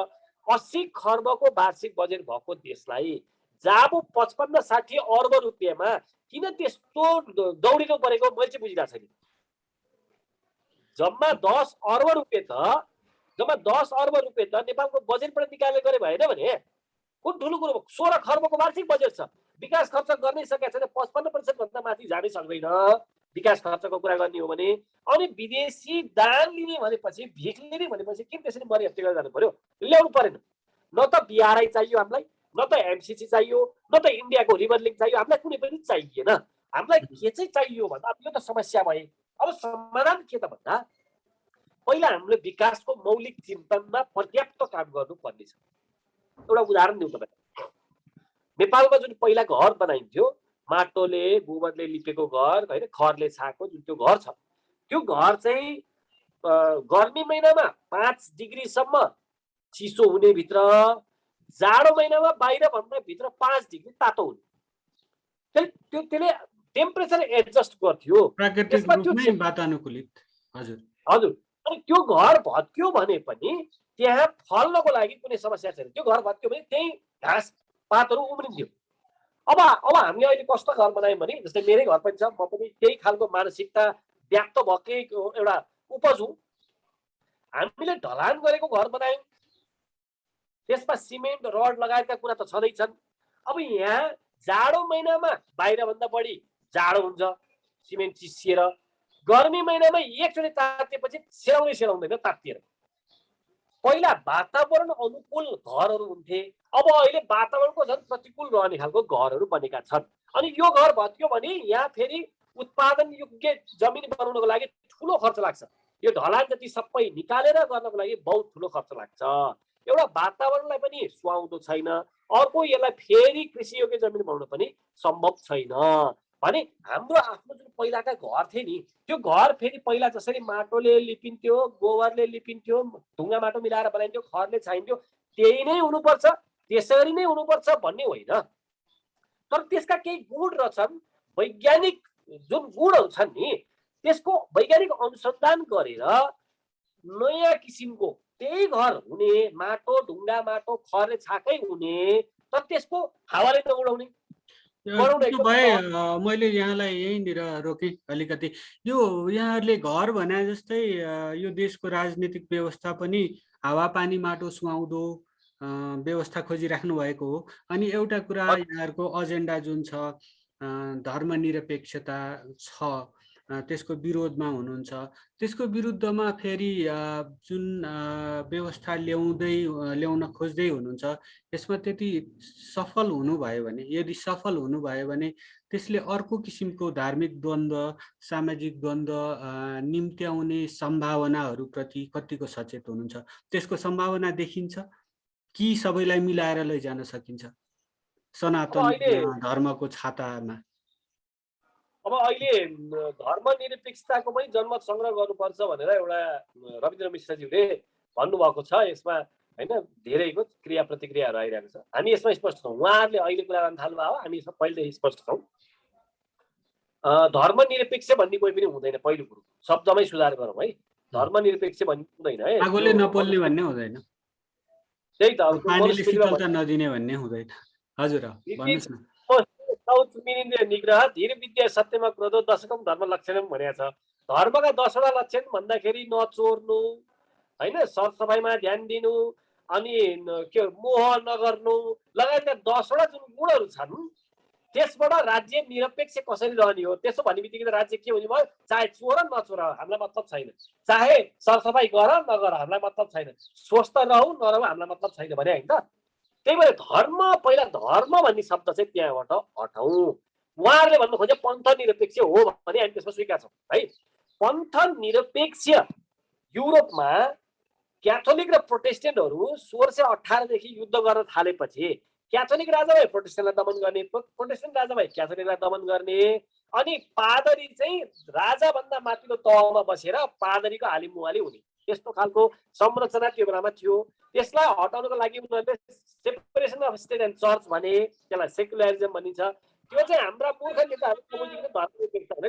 80 खर्बको वार्षिक बजेट भएको देशलाई जाबो 55-60 अर्ब रुपियाँमा किन त्यस्तो दौडिनु परेको मैले चाहिँ बुझिरहेको छैन। जम्मा 10 अर्ब रुपियाँ त नेपालको बजेटबाट निकालेर गरे भएन भने कुन ठुलो कुरो? 16 खर्बको वार्षिक बजेट छ, विकास खर्च गर्नै सकेको छैन। 55% भन्दा माथि जानै सक्दैन विकास खर्चको कुरा गर्ने हो भने। अनि विदेशी दान लिने भनेपछि, भिख लिने भनेपछि किन त्यसरी मरिहत्ते गरेर जानु पर्यो? ल्याउनु परेन। न त बिआरआई चाहियो हामीलाई, न त एमसिसी चाहियो, न त इन्डियाको रिभर लिङ्क चाहियो, हामीलाई कुनै पनि चाहिएन। हामीलाई के चाहिँ चाहियो भन्दा यो त समस्या भए। अब समाधान के त भन्दा पहिला हामीले विकासको मौलिक चिन्तनमा पर्याप्त काम गर्नुपर्ने छ। एउटा उदाहरण दिउँ तपाईँ। नेपालमा जुन पहिला घर बनाइन्थ्यो, माटोले गोबरले लिपेको घर होइन, खरले छाएको जुन त्यो घर छ, त्यो घर चाहिँ गर्मी महिनामा 5 डिग्रीसम्म चिसो हुने भित्र, जाडो महिनामा बाहिर भन्दा भित्र 5 डिग्री तातो हुने। त्यसले टेम्परेचर एडजस्ट गर्थ्यो, प्राकृतिक रूपमै वातानुकूलित। हजुर हजुर। अनि त्यो घर भत्क्यो भने पनि त्यहाँ फल्नको लागि कुनै समस्या छैन। त्यो घर भत्क्यो भने त्यही घाँस पातहरू उम्रिन्थ्यो। अब हामीले अहिले कस्तो घर बनायौँ भने जस्तै मेरै घर पनि छ, म पनि त्यही खालको मानसिकता व्याप्त भएकै एउटा उपज हुँ। हामीले ढलान गरेको घर बनायौँ, त्यसमा सिमेन्ट रड लगायतका कुरा त छँदैछन्। अब यहाँ जाडो महिनामा बाहिरभन्दा बढी जाडो हुन्छ सिमेन्ट चिसिएर, गर्मी महिनामा एकचोटि तातिएपछि सेलाउँदैन तातिएर। पहिला वातावरण अनुकूल घरहरू हुन्थे, अब अहिले वातावरणको झन् प्रतिकूल रहने खालको घरहरू बनेका छन्। अनि यो घर भत्कियो भने यहाँ फेरि उत्पादन योग्य जमिन बनाउनको लागि ठुलो खर्च लाग्छ। यो ढलान जति सबै निकालेर गर्नको लागि बहुत ठुलो खर्च लाग्छ। एउटा वातावरणलाई पनि सुहाउँदो छैन, अर्को यसलाई फेरि कृषि योग्य जमिन बनाउन पनि सम्भव छैन भने हाम्रो आफ्नो जुन पहिलाका घर थिए नि, त्यो घर फेरि पहिला जसरी माटोले लिपिन्थ्यो, गोबरले लिपिन्थ्यो, ढुङ्गा माटो मिलाएर बनाइन्थ्यो, खरले छाइन्थ्यो, त्यही नै हुनुपर्छ, त्यसरी नै हुनुपर्छ भन्ने होइन। तर त्यसका केही गुण रहेछन्, वैज्ञानिक जुन गुणहरू छन् नि, त्यसको वैज्ञानिक अनुसन्धान गरेर नयाँ किसिमको त्यही घर हुने, माटो ढुङ्गा माटो खरले छाकै हुने, तर त्यसको हावाले नउडाउने त्यसो भए मैले यहाँलाई यहीँनिर रोकेँ अलिकति। यो यहाँहरूले घर भने जस्तै यो देशको राजनीतिक व्यवस्था पनि हावापानी माटो सुहाउँदो व्यवस्था खोजिराख्नु भएको हो। अनि एउटा कुरा यहाँहरूको एजेन्डा जुन छ धर्मनिरपेक्षता छ, त्यसको विरोधमा हुनुहुन्छ। त्यसको विरुद्धमा फेरि जुन व्यवस्था ल्याउन खोज्दै हुनुहुन्छ, यसमा त्यति सफल हुनुभयो भने, यदि सफल हुनुभयो भने त्यसले अर्को किसिमको धार्मिक द्वन्द्व, सामाजिक द्वन्द्व निम्त्याउने सम्भावनाहरूप्रति कतिको सचेत हुनुहुन्छ? त्यसको सम्भावना देखिन्छ कि सबैलाई मिलाएर लैजान सकिन्छ सनातन धर्मको छातामा? अब अहिले धर्मनिरपेक्षताको पनि जनमत सङ्ग्रह गर्नुपर्छ भनेर एउटा रविन्द्र मिश्रज्यूले भन्नुभएको छ। यसमा होइन धेरैको क्रिया प्रतिक्रियाहरू आइरहेको छ। हामी यसमा स्पष्ट छौँ, उहाँहरूले अहिले कुरा गर्न थाल्नुभयो, हामी पहिलेदेखि स्पष्ट छौँ। धर्मनिरपेक्ष भन्ने कोही पनि हुँदैन। पहिलो कुरो शब्दमै सुधार गरौँ है, धर्मनिरपेक्ष भन्ने हुँदैन है, आगोले नपोल्ने भन्ने हुँदैन, त्यही त पानीले शीतलता नदिने भन्ने हुँदैन। हजुर भन्नुहोस् न। निग्रह धीर विद्या सत्यमा क्रोधो दशकम धर्म लक्षणम भनेको छ। धर्मका 10वटा लक्षण भन्दाखेरि नचोर्नु, होइन, सरसफाइमा ध्यान दिनु, अनि के मोह नगर्नु लगायतका 10वटा जुन गुणहरू छन्, त्यसबाट राज्य निरपेक्ष कसरी रहने हो। त्यसो भन्ने बित्तिकै राज्य के हुने भयो, चाहे चोर नचोर हामीलाई मतलब छैन, चाहे सरसफाइ गर नगर हामीलाई मतलब छैन, स्वस्थ रहौ नरहौ हामीलाई मतलब छैन भने होइन त। त्यही भएर धर्म, पहिला धर्म भन्ने शब्द चाहिँ त्यहाँबाट हटाउँ। उहाँहरूले भन्नु खोजे पन्थ निरपेक्ष हो भने हामी त्यसमा स्वीकार छौँ है। पन्थ निरपेक्ष युरोपमा क्याथोलिक र प्रोटेस्टेन्टहरू 1618 देखि युद्ध गर्न थालेपछि क्याथोलिक राजा भए प्रोटेस्टेन्टलाई दमन गर्ने, प्रोटेस्टेन्ट राजा भए क्याथोलिकलाई दमन गर्ने, अनि पादरी चाहिँ राजाभन्दा माथिल्लो तहमा बसेर पादरीको हाली मुहाली हुने, त्यस्तो खालको संरचना त्यो बेलामा थियो। त्यसलाई हटाउनको लागि उनीहरूले separation of estate and church भने, त्यसलाई सेकुलरिजम भनिन्छ। त्यो चाहिँ हाम्रा मूर्ख नेताहरू धर्मनिरपेक्ष भने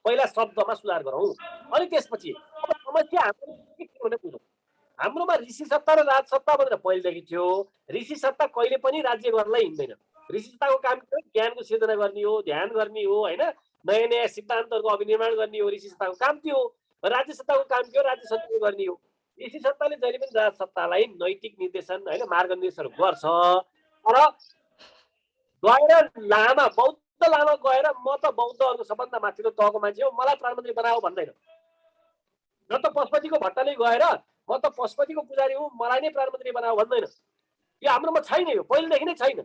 पहिला शब्दमा सुधार गरौँ। अनि त्यसपछि अब समस्या हाम्रो के भने बुझौँ, हाम्रोमा ऋषि सत्ता र राजसत्ता भनेर पहिलेदेखि थियो। ऋषि सत्ता कहिले पनि राज्य गर्नलाई हिँड्दैन। ऋषि सत्ताको काम के हो, ज्ञानको सिर्जना गर्ने हो, ध्यान गर्ने हो, होइन, नयाँ नयाँ सिद्धान्तहरूको अभिनिर्माण गर्ने हो, ऋषि सत्ताको काम त्यो हो। राज्य सत्ताको काम के हो, राज्य सञ्चालन गर्ने हो। ऋषि सत्ताले जहिले पनि राजसत्तालाई नैतिक निर्देशन, होइन, मार्गनिर्देशहरू गर्छ। तर गएर लामा, बौद्ध लामा गएर म त बौद्धहरूको सबभन्दा माथिल्लो तहको मान्छे हो, मलाई प्रधानमन्त्री बनाऊ भन्दैन। न त पशुपतिको भट्टले गएर म त पशुपतिको पुजारी हुँ, मलाई नै प्रधानमन्त्री बनाऊ भन्दैन। यो हाम्रोमा छैन, यो पहिलेदेखि नै छैन।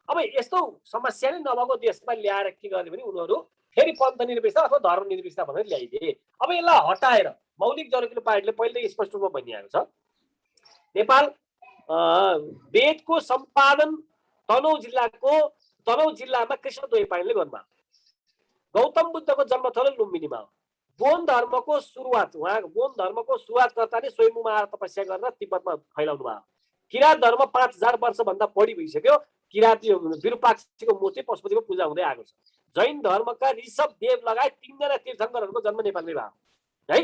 अब यस्तो समस्या नै नभएको देशमा ल्याएर के गर्ने भने उनीहरू फेरि पन्थ निरपेक्षता अथवा धर्म निरपेक्षता भनेर ल्याइदिए। अब यसलाई हटाएर मौलिक जनकल्याण पार्टीले पहिल्यै स्पष्ट रूपमा भनिरहेको छ, नेपाल वेदको सम्पादन तनहुँ जिल्लामा कृष्णद्वैपायनले गर्नुभयो। गौतम बुद्धको जन्मथलो लुम्बिनीमा हो। बोन धर्मको सुरुवात, उहाँ बोन धर्मको सुरुवातकर्ता नै स्वयम्भूमा आएर तपस्या गरेर तिब्बतमा फैलाउनु भयो। किराँत धर्म 5000 वर्षभन्दा बढी भइसक्यो। किराँती विरूपाक्षको मूर्ति पशुपतिको पूजा हुँदै आएको छ। जैन धर्मका ऋषभ देव लगायत 3 जना तीर्थङ्करहरूको जन्म नेपालमै भयो है।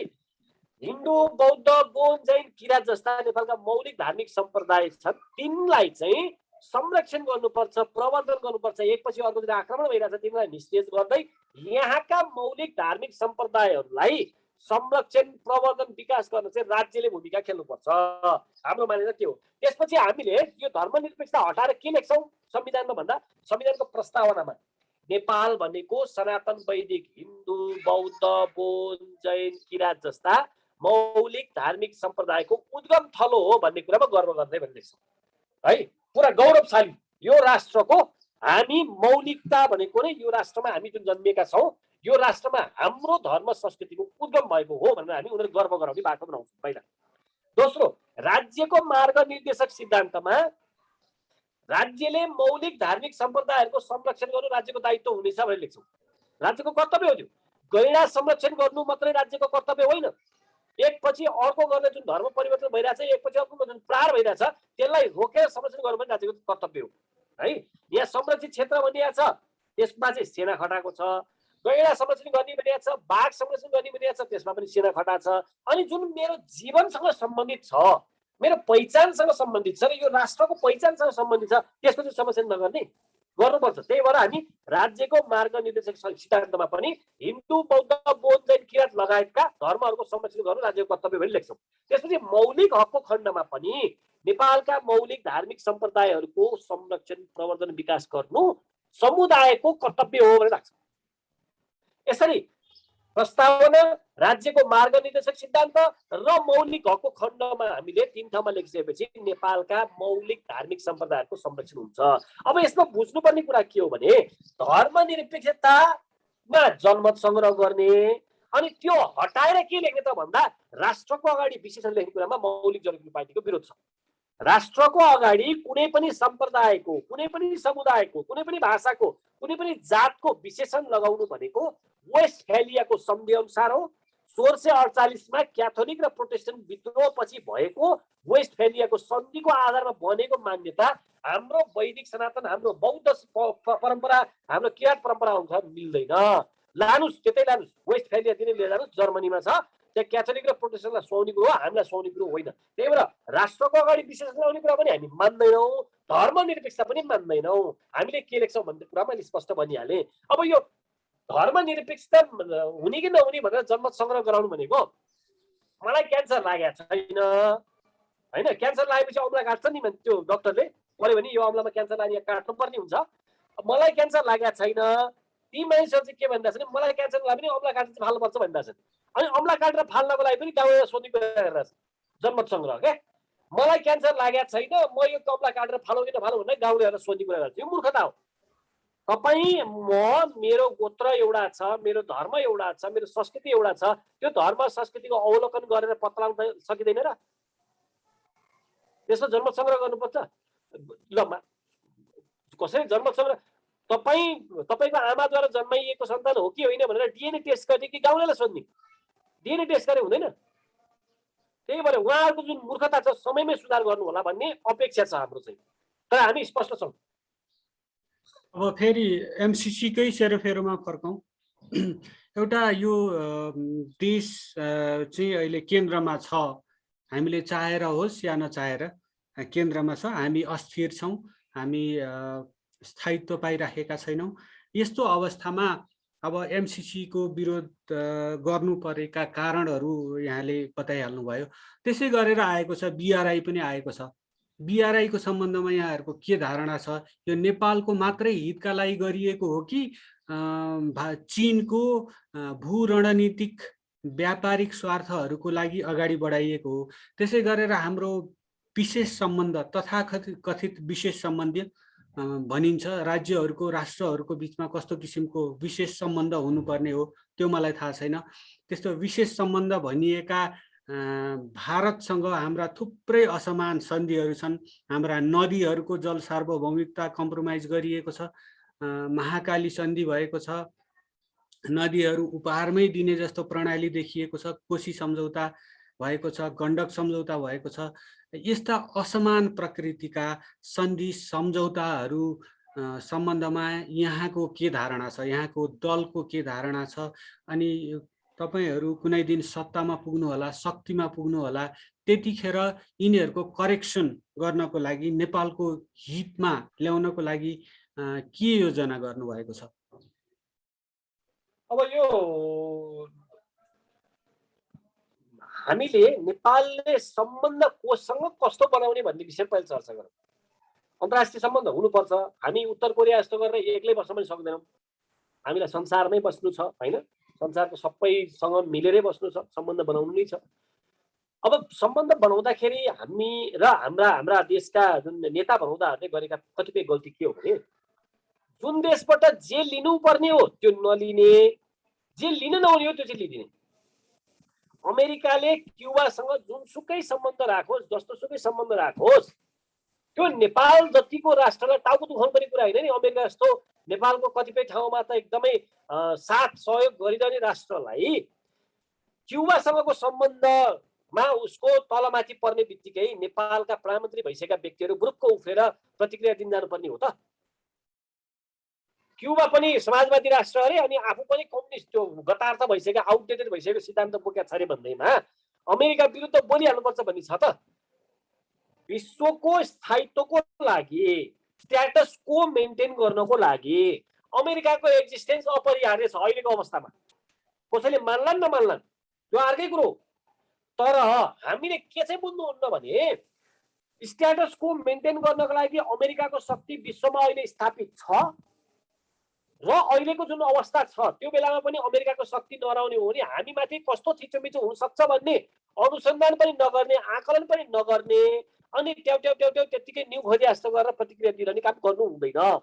हिन्दू, बौद्ध, बोन, जैन, किराँत जस्ता नेपालका मौलिक धार्मिक सम्प्रदाय छन्, तिनलाई चाहिँ संरक्षण गर्नुपर्छ, प्रवर्धन गर्नुपर्छ। एकपछि अर्को जुन आक्रमण भइरहेछ तिनीलाई निस्तेज गर्दै यहाँका मौलिक धार्मिक सम्प्रदायहरूलाई संरक्षण, प्रवर्धन, विकास गर्न चाहिँ राज्यले भूमिका खेल्नुपर्छ। हाम्रो मानेर के हो? त्यसपछि हामीले यो धर्मनिरपेक्षता हटाएर के लेख्छौँ संविधानमा भन्दा, संविधानको प्रस्तावनामा नेपाल भनेको सनातन वैदिक हिन्दू, बौद्ध, बोध, जैन, किराँत जस्ता मौलिक धार्मिक सम्प्रदायको उद्गम थलो हो भन्ने कुरामा गर्व गर्दै भन्ने लेख्छौँ है। पुरा गौरवशाली यो राष्ट्रको हामी मौलिकता भनेको नै यो राष्ट्रमा हामी जुन जन्मिएका छौँ, यो राष्ट्रमा हाम्रो धर्म संस्कृतिको उद्गम भएको हो भनेर हामी उनीहरू गर्व गराउने बाटो बनाउँछौँ पहिला। दोस्रो, राज्यको मार्ग निर्देशक सिद्धान्तमा राज्यले मौलिक धार्मिक सम्प्रदायहरूको संरक्षण गर्नु राज्यको दायित्व हुनेछ भनेर लेख्छौँ। राज्यको कर्तव्य हो त्यो। गैडा संरक्षण गर्नु मात्रै राज्यको कर्तव्य होइन। एकपछि अर्को गर्ने जुन धर्म परिवर्तन भइरहेछ, एकपछि अर्को जुन प्रहार भइरहेछ, त्यसलाई रोकेर संरक्षण गर्नु पनि राज्यको कर्तव्य हो है। यहाँ संरक्षित क्षेत्र भनिएको छ, त्यसमा चाहिँ सेना खटाएको छ। गैडा संरक्षण गर्ने भनिएको छ, बाघ संरक्षण गर्ने भनिएको छ, त्यसमा पनि सेना खटाएको छ। अनि जुन मेरो जीवनसँग सम्बन्धित छ, मेरो पहिचानसँग सम्बन्धित छ र यो राष्ट्रको पहिचानसँग सम्बन्धित छ, त्यसको चाहिँ संरक्षण नगर्ने गर्नुपर्छ। त्यही भएर हामी राज्यको मार्ग निर्देशक सिद्धान्तमा पनि हिन्दू, बौद्ध, बौद्ध, जैन, किराँत लगायतका धर्महरूको संरक्षण गर्नु राज्यको कर्तव्य भनी लेख्छौँ। त्यसपछि मौलिक हकको खण्डमा पनि नेपालका मौलिक धार्मिक सम्प्रदायहरूको संरक्षण, प्रवर्धन, विकास गर्नु समुदायको कर्तव्य हो भनेर लाग्छ। यसरी प्रस्तावना, राज्यको मार्ग निर्देशक सिद्धान्त र मौलिक हकको खण्डमा हामीले 3 ठाउँमा लेखिसकेपछि नेपालका मौलिक धार्मिक सम्प्रदायहरूको संरक्षण हुन्छ। अब यसमा बुझ्नुपर्ने कुरा के हो भने धर्मनिरपेक्षतामा जनमत संग्रह गर्ने अनि त्यो हटाएर के लेख्ने त भन्दा राष्ट्रको अगाडि विशेषण लेख्ने कुरामा मौलिक जनमुक्ति पार्टीको विरोध छ। राष्ट्रको अगाडि कुनै पनि सम्प्रदायको, कुनै पनि समुदायको, कुनै पनि भाषाको, कुनै पनि जातको विशेषण लगाउनु भनेको वेस्टफेलियाको सन्धि अनुसार हो। 1648 मा क्याथोलिक र प्रोटेस्टेन्ट विद्रोहपछि भएको वेस्टफेलियाको सन्धिको आधारमा बनेको मान्यता हाम्रो वैदिक सनातन, हाम्रो बौद्ध परम्परा, हाम्रो किराँत परम्परा अनुसार मिल्दैन। लानुस्, त्यतै लानुस्, वेस्टफेलिया दिने लिएर जानुस्, जर्मनीमा छ। त्यहाँ क्याथोलिक र प्रोटेस्टेन्टलाई सुहाउने कुरो हो, हामीलाई सुहाउने कुरो होइन। त्यही भएर राष्ट्रको अगाडि विशेषण लगाउने कुरा पनि हामी मान्दैनौँ, धर्मनिरपेक्षता पनि मान्दैनौँ। हामीले के लेख्छौँ भन्ने कुरा मैले स्पष्ट भनिहालेँ। अब यो धर्मनिरपेक्षता हुने कि नहुने भनेर जनमत संग्रह गराउनु भनेको मलाई क्यान्सर लागेको छैन होइन, क्यान्सर लागेपछि औँला काट्छ नि त्यो डक्टरले, पऱ्यो भने यो औँलामा क्यान्सर लाग्ने काट्नुपर्ने हुन्छ। मलाई क्यान्सर लागेको छैन, ती मानिसहरू चाहिँ के भनिरहेछ भने मलाई क्यान्सर लाग्यो भने औँला काटेर फाल्नुपर्छ भनिरहेछन्। अनि औँला काटेर फाल्नको लागि पनि गाउँमा सोध्ने कुरा गरिरहेछ जनमत संग्रह। क्या मलाई क्यान्सर लागेको छैन, म यो औँला काटेर फालौँ कि नफालौँ भनेर गाउँलेहरूलाई सोध्ने कुरा गर्छ। यो मूर्खता हो। तपाईँ, म, मेरो गोत्र एउटा छ, मेरो धर्म एउटा छ, मेरो संस्कृति एउटा छ, त्यो धर्म संस्कृतिको अवलोकन गरेर पत्ता लगाउन सकिँदैन र? त्यसको जनमत संग्रह गर्नुपर्छ। ल कसरी जनमत संग्रह? तपाईँको आमाद्वारा जन्माइएको सन्तान हो कि होइन भनेर डिएनए टेस्ट गर्ने कि गाउँलेलाई सोध्ने? डिएनए टेस्ट गरे हुँदैन। त्यही भएर उहाँहरूको जुन मूर्खता छ समयमै सुधार गर्नु होला भन्ने अपेक्षा छ हाम्रो चाहिँ। तर हामी स्पष्ट छौँ। अब फेरि एमसिसीकै सेरोफेरोमा फर्कौँ। एउटा यो देश चाहिँ अहिले केन्द्रमा छ, हामीले चाहेर होस् या नचाहेर केन्द्रमा छ। हामी अस्थिर छौँ, हामी स्थायित्व पाइराखेका छैनौँ। यस्तो अवस्थामा अब एमसिसीको विरोध गर्नु परेका कारणहरू यहाँले बताइहाल्नुभयो। त्यसै गरेर आएको छ, बिआरआई पनि आएको छ। बिआरआईको सम्बन्धमा यहाँहरूको के धारणा छ? यो नेपालको मात्रै हितका लागि गरिएको हो कि चीनको भू रणनीतिक व्यापारिक स्वार्थहरूको लागि अगाडि बढाइएको हो? त्यसै गरेर हाम्रो विशेष सम्बन्ध, तथाकथित विशेष सम्बन्ध भनिन्छ, राज्यहरूको, राष्ट्रहरूको बिचमा कस्तो किसिमको विशेष सम्बन्ध हुनुपर्ने हो त्यो मलाई थाहा छैन। त्यस्तो विशेष सम्बन्ध भनिएका भारतसँग हाम्रा थुप्रै असमान सन्धिहरू छन्। हाम्रा नदीहरूको जल सार्वभौमिकता कम्प्रोमाइज गरिएको छ, महाकाली सन्धि भएको छ, नदीहरू उपहारमै दिने जस्तो प्रणाली देखिएको छ, कोशी सम्झौता भएको छ, गण्डक सम्झौता भएको छ। यस्ता असमान प्रकृतिका सन्धि सम्झौताहरू सम्बन्धमा यहाँको के धारणा छ? यहाँको दलको के धारणा छ? अनि तपाईहरू कुनै दिन सत्तामा पुग्नु होला, शक्तिमा पुग्नु होला, त्यतिखेर यिनीहरूको करेक्सन गर्नको लागि, नेपालको हितमा ल्याउनको लागि के योजना गर्नुभएको छ? अब यो हामीले नेपालले सम्बन्ध कोसँग कस्तो बनाउने भन्ने विषय पहिले चर्चा गरौँ। अन्तर्राष्ट्रिय सम्बन्ध हुनुपर्छ। हामी उत्तर कोरिया जस्तो गरेर एक्लै बस्न पनि सक्दैनौँ। हामीलाई संसारमै बस्नु छ, होइन? संसारको सबैसँग मिलेरै बस्नु छ, सम्बन्ध बनाउनु नै छ। अब सम्बन्ध बनाउँदाखेरि हामी र हाम्रा देशका जुन नेता बनाउँदाहरूले गरेका कतिपय गल्ती के हो भने, जुन देशबाट जे लिनुपर्ने हो त्यो नलिने, जे लिन नहुने हो त्यो चाहिँ लिदिने। अमेरिकाले क्युबासँग जुनसुकै सम्बन्ध राखोस्, जस्तोसुकै सम्बन्ध राखोस्, त्यो नेपाल जतिको राष्ट्रलाई टाउको दुखाउनु पर्ने कुरा होइन नि। अमेरिका जस्तो नेपालको कतिपय ठाउँमा त एकदमै साथ सहयोग गरिरहने राष्ट्रलाई क्युबासँगको सम्बन्धमा उसको तलमाथि पर्ने बित्तिकै नेपालका प्रधानमन्त्री भइसकेका व्यक्तिहरू बुरुक्क उफ्रेर प्रतिक्रिया दिन जानुपर्ने हो त? क्युबा पनि समाजवादी राष्ट्र अरे, अनि आफू पनि कम्युनिस्ट, त्यो गतार्थ भइसक्यो, आउटडेटेड भइसक्यो सिद्धान्त बोकेको छ अरे भन्दैमा अमेरिका विरुद्ध बोलिहाल्नुपर्छ भन्ने छ त? विश्वको स्थायित्वको लागि, स्ट्याटस को मेन्टेन गर्नको लागि अमेरिकाको एक्जिस्टेन्स अपरिहार्य छ अहिलेको अवस्थामा। कसैले मान्लान् नमान्लान् त्यो अर्कै कुरो। तर हामीले के चाहिँ बुझ्नुहुन्न भने, स्ट्याटस को मेन्टेन गर्नको लागि अमेरिकाको शक्ति विश्वमा अहिले स्थापित छ र अहिलेको जुन अवस्था छ त्यो बेलामा पनि अमेरिकाको शक्ति नहराउने हो भने हामीमाथि कस्तो थिचोमिचो हुनसक्छ भन्ने अनुसन्धान पनि नगर्ने, आकलन पनि नगर्ने, अनि ट्याउ त्यत्तिकै न्यु खोजे जस्तो गरेर प्रतिक्रिया दिइरहने काम गर्नु हुँदैन।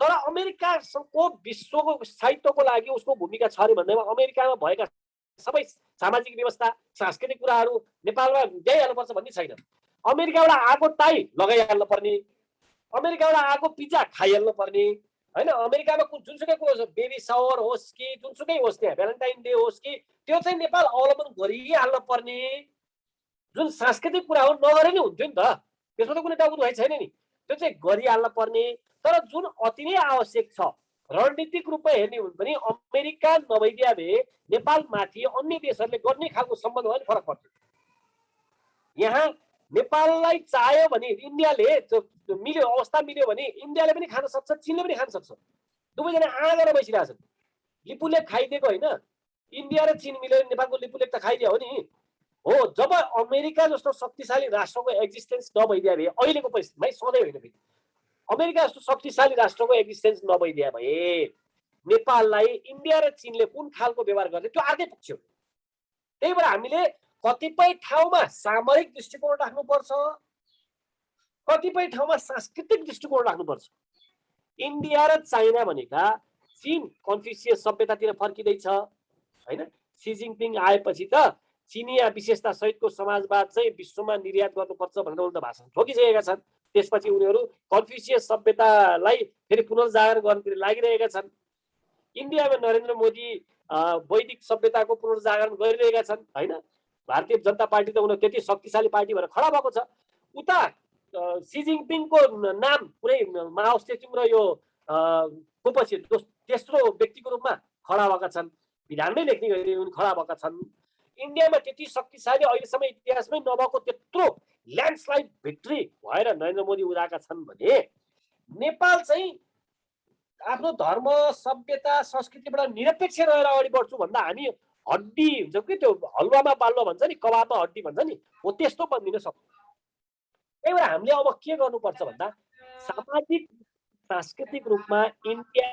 तर अमेरिकाको विश्वको स्थायित्वको लागि उसको भूमिका छ अरे भन्दैमा अमेरिकामा भएका सबै सामाजिक व्यवस्था, सांस्कृतिक कुराहरू नेपालमा ल्याइहाल्नुपर्छ भन्ने छैन। अमेरिकाबाट आएको टाई लगाइहाल्नु पर्ने, अमेरिकाबाट आएको पिज्जा खाइहाल्नु पर्ने, होइन? अमेरिकामा जुनसुकै कुरो होस्, बेबी सावर होस् कि जुनसुकै होस्, त्यहाँ भ्यालेन्टाइन डे होस् कि, त्यो चाहिँ नेपाल अवलम्बन गरिहाल्नु पर्ने जुन सांस्कृतिक कुरा हो नगरे नै हुन्थ्यो नि त। त्यसमा त कुनै टाउको दुखाइ छैन नि। त्यो चाहिँ गरिहाल्न पर्ने। तर जुन अति नै आवश्यक छ, रणनीतिक रूपमा हेर्ने हो भने अमेरिका नभइदिया भए नेपालमाथि अन्य देशहरूले गर्ने खालको सम्बन्ध भयो भने फरक पर्छ। यहाँ नेपाललाई चाह्यो भने इन्डियाले मिल्यो, अवस्था मिल्यो भने इन्डियाले पनि खान सक्छ, चीनले पनि खान सक्छ। दुवैजना आँगेर बसिरहेछन्। लिपुलेप खाइदिएको होइन, इन्डिया र चीन मिलेर नेपालको लिपुलेप त खाइदियो हो नि। हो, जब अमेरिका जस्तो शक्तिशाली राष्ट्रको एक्जिस्टेन्स नभइदिया भए अहिलेको परिस्थितिमा, सधैँ होइन फेरि, अमेरिका जस्तो शक्तिशाली राष्ट्रको एक्जिस्टेन्स नभइदिया भए नेपाललाई इन्डिया र चीनले कुन खालको व्यवहार गर्थे त्यो अर्कै पुग्थ्यो। त्यही भएर हामीले कतिपय ठाउँमा सामरिक दृष्टिकोण राख्नुपर्छ, कतिपय ठाउँमा सांस्कृतिक दृष्टिकोण राख्नुपर्छ। इन्डिया र चाइना भनेका, चीन कन्फ्युसियस सभ्यतातिर फर्किँदैछ, होइन? सी जिनपिङ आएपछि त चिनिया विशेषता सहितको समाजवाद चाहिँ विश्वमा निर्यात गर्नुपर्छ भनेर उनले भाषण ठोकिसकेका छन्। त्यसपछि उनीहरू कन्फ्युसियस सभ्यतालाई फेरि पुनर्जागरण गर्नतिर लागिरहेका छन्। इन्डियामा नरेन्द्र मोदी वैदिक सभ्यताको पुनर्जागरण गरिरहेका छन्, होइन? भारतीय जनता पार्टी त उनीहरू त्यति शक्तिशाली पार्टी भएर खडा भएको छ। उता सी जिनपिङको नाम पुरै माओ सेतुङ र यो पछि तेस्रो व्यक्तिको रूपमा खडा भएका छन्, विधानमै लेख्ने गरी उनी खडा भएका छन्। इन्डियामा त्यति शक्तिशाली अहिलेसम्म इतिहासमै नभएको त्यत्रो ल्यान्डस्लाइड भिक्ट्री भएर नरेन्द्र मोदी उदाएका छन् भने नेपाल चाहिँ आफ्नो धर्म, सभ्यता, संस्कृतिबाट निरपेक्ष रहेर अगाडि बढ्छु भन्दा हामी हड्डी हुन्छ कि, त्यो हलुवामा बाल्लो भन्छ नि, कबाबमा हड्डी भन्छ नि, हो त्यस्तो बनिन सक्छ। त्यही भएर हामीले अब के गर्नुपर्छ भन्दा, सामाजिक सांस्कृतिक रूपमा इन्डिया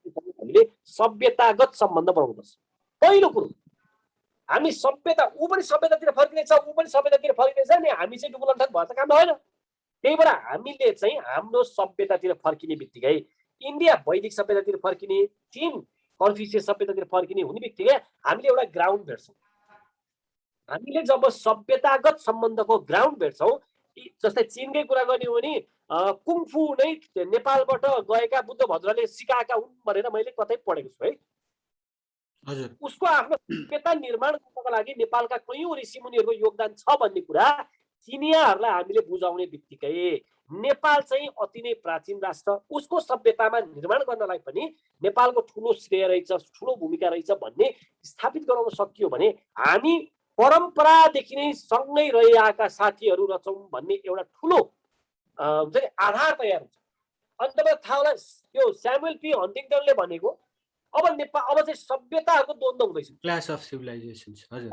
हामीले सभ्यतागत सम्बन्ध बनाउनुपर्छ। पहिलो कुरो, हामी सभ्यता, ऊ पनि सभ्यतातिर फर्किँदैछ, ऊ पनि सभ्यतातिर फर्किँदैछ नि, हामी चाहिँ डुबुलन्ठन भएर त काम भएन। त्यही भएर हामीले चाहिँ हाम्रो सभ्यतातिर फर्किने बित्तिकै, इन्डिया वैदिक सभ्यतातिर फर्किने, चीन कन्फ्युसियस सभ्यतातिर फर्किने हुने बित्तिकै हामीले एउटा ग्राउन्ड भेट्छौँ। हामीले जब सभ्यतागत सम्बन्धको ग्राउन्ड भेट्छौँ, जस्तै चीनकै कुरा गर्ने हो भने कुङफू नै नेपालबाट गएका बुद्ध भद्रले सिकाएका हुन् भनेर मैले कतै पढेको छु है। उसको आफ्नो सभ्यता निर्माण गर्नको लागि नेपालका कैयौँ ऋषिमुनिहरूको योगदान छ भन्ने कुरा चिनियाहरूलाई हामीले बुझाउने बित्तिकै नेपाल चाहिँ अति नै प्राचीन राष्ट्र, उसको सभ्यतामा निर्माण गर्नलाई पनि नेपालको ठुलो श्रेय रहेछ, ठुलो भूमिका रहेछ भन्ने स्थापित गराउन सकियो भने हामी परम्परादेखि नै सँगै रहिआएका साथीहरू रहेछौँ भन्ने एउटा ठुलो आधार तयार हुन्छ। अनि तपाईँलाई थाहा होला त्यो स्यामुएल पी हन्टिङटनले भनेको अब नेपाल अब चाहिँ सभ्यताहरूको द्वन्द्व हुँदैछ। क्लास अफ सिभिलाइजेसन्स, हजुर।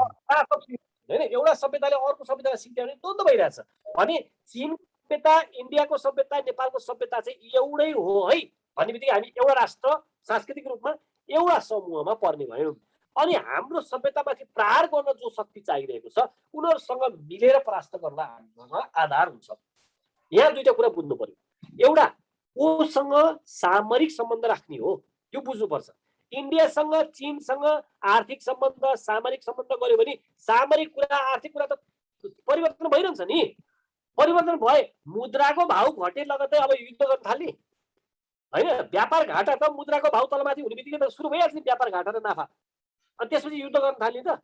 होइन, एउटा सभ्यताले अर्को सभ्यतालाई सिक्यो भने द्वन्द्व भइरहेछ भने चीनको सभ्यता, इन्डियाको सभ्यता, नेपालको सभ्यता चाहिँ एउटै हो है भन्ने बित्तिकै हामी एउटा राष्ट्र सांस्कृतिक रूपमा एउटा समूहमा पर्ने भयौँ। अनि हाम्रो सभ्यतामाथि प्रहार गर्न जो शक्ति चाहिरहेको छ उनीहरूसँग मिलेर परास्त गर्न हाम्रो आधार हुन्छ। यहाँ दुईटा कुरा बुझ्नु पर्यो। एउटा कोसँग सामरिक सम्बन्ध राख्ने हो त्यो बुझ्नुपर्छ। इन्डियासँग चीनसँग आर्थिक सम्बन्ध सामरिक सम्बन्ध गर्यो भने सामरिक कुरा आर्थिक कुरा त परिवर्तन भइरहन्छ नि। परिवर्तन भए मुद्राको भाउ घटे लगतै अब युद्ध गर्न थाल्ने होइन। व्यापार घाटा त मुद्राको भाउ तलमाथि हुने बित्तिकै त सुरु भइहाल्छ नि व्यापार घाटा र नाफा। अनि त्यसपछि युद्ध गर्न थाल्ने त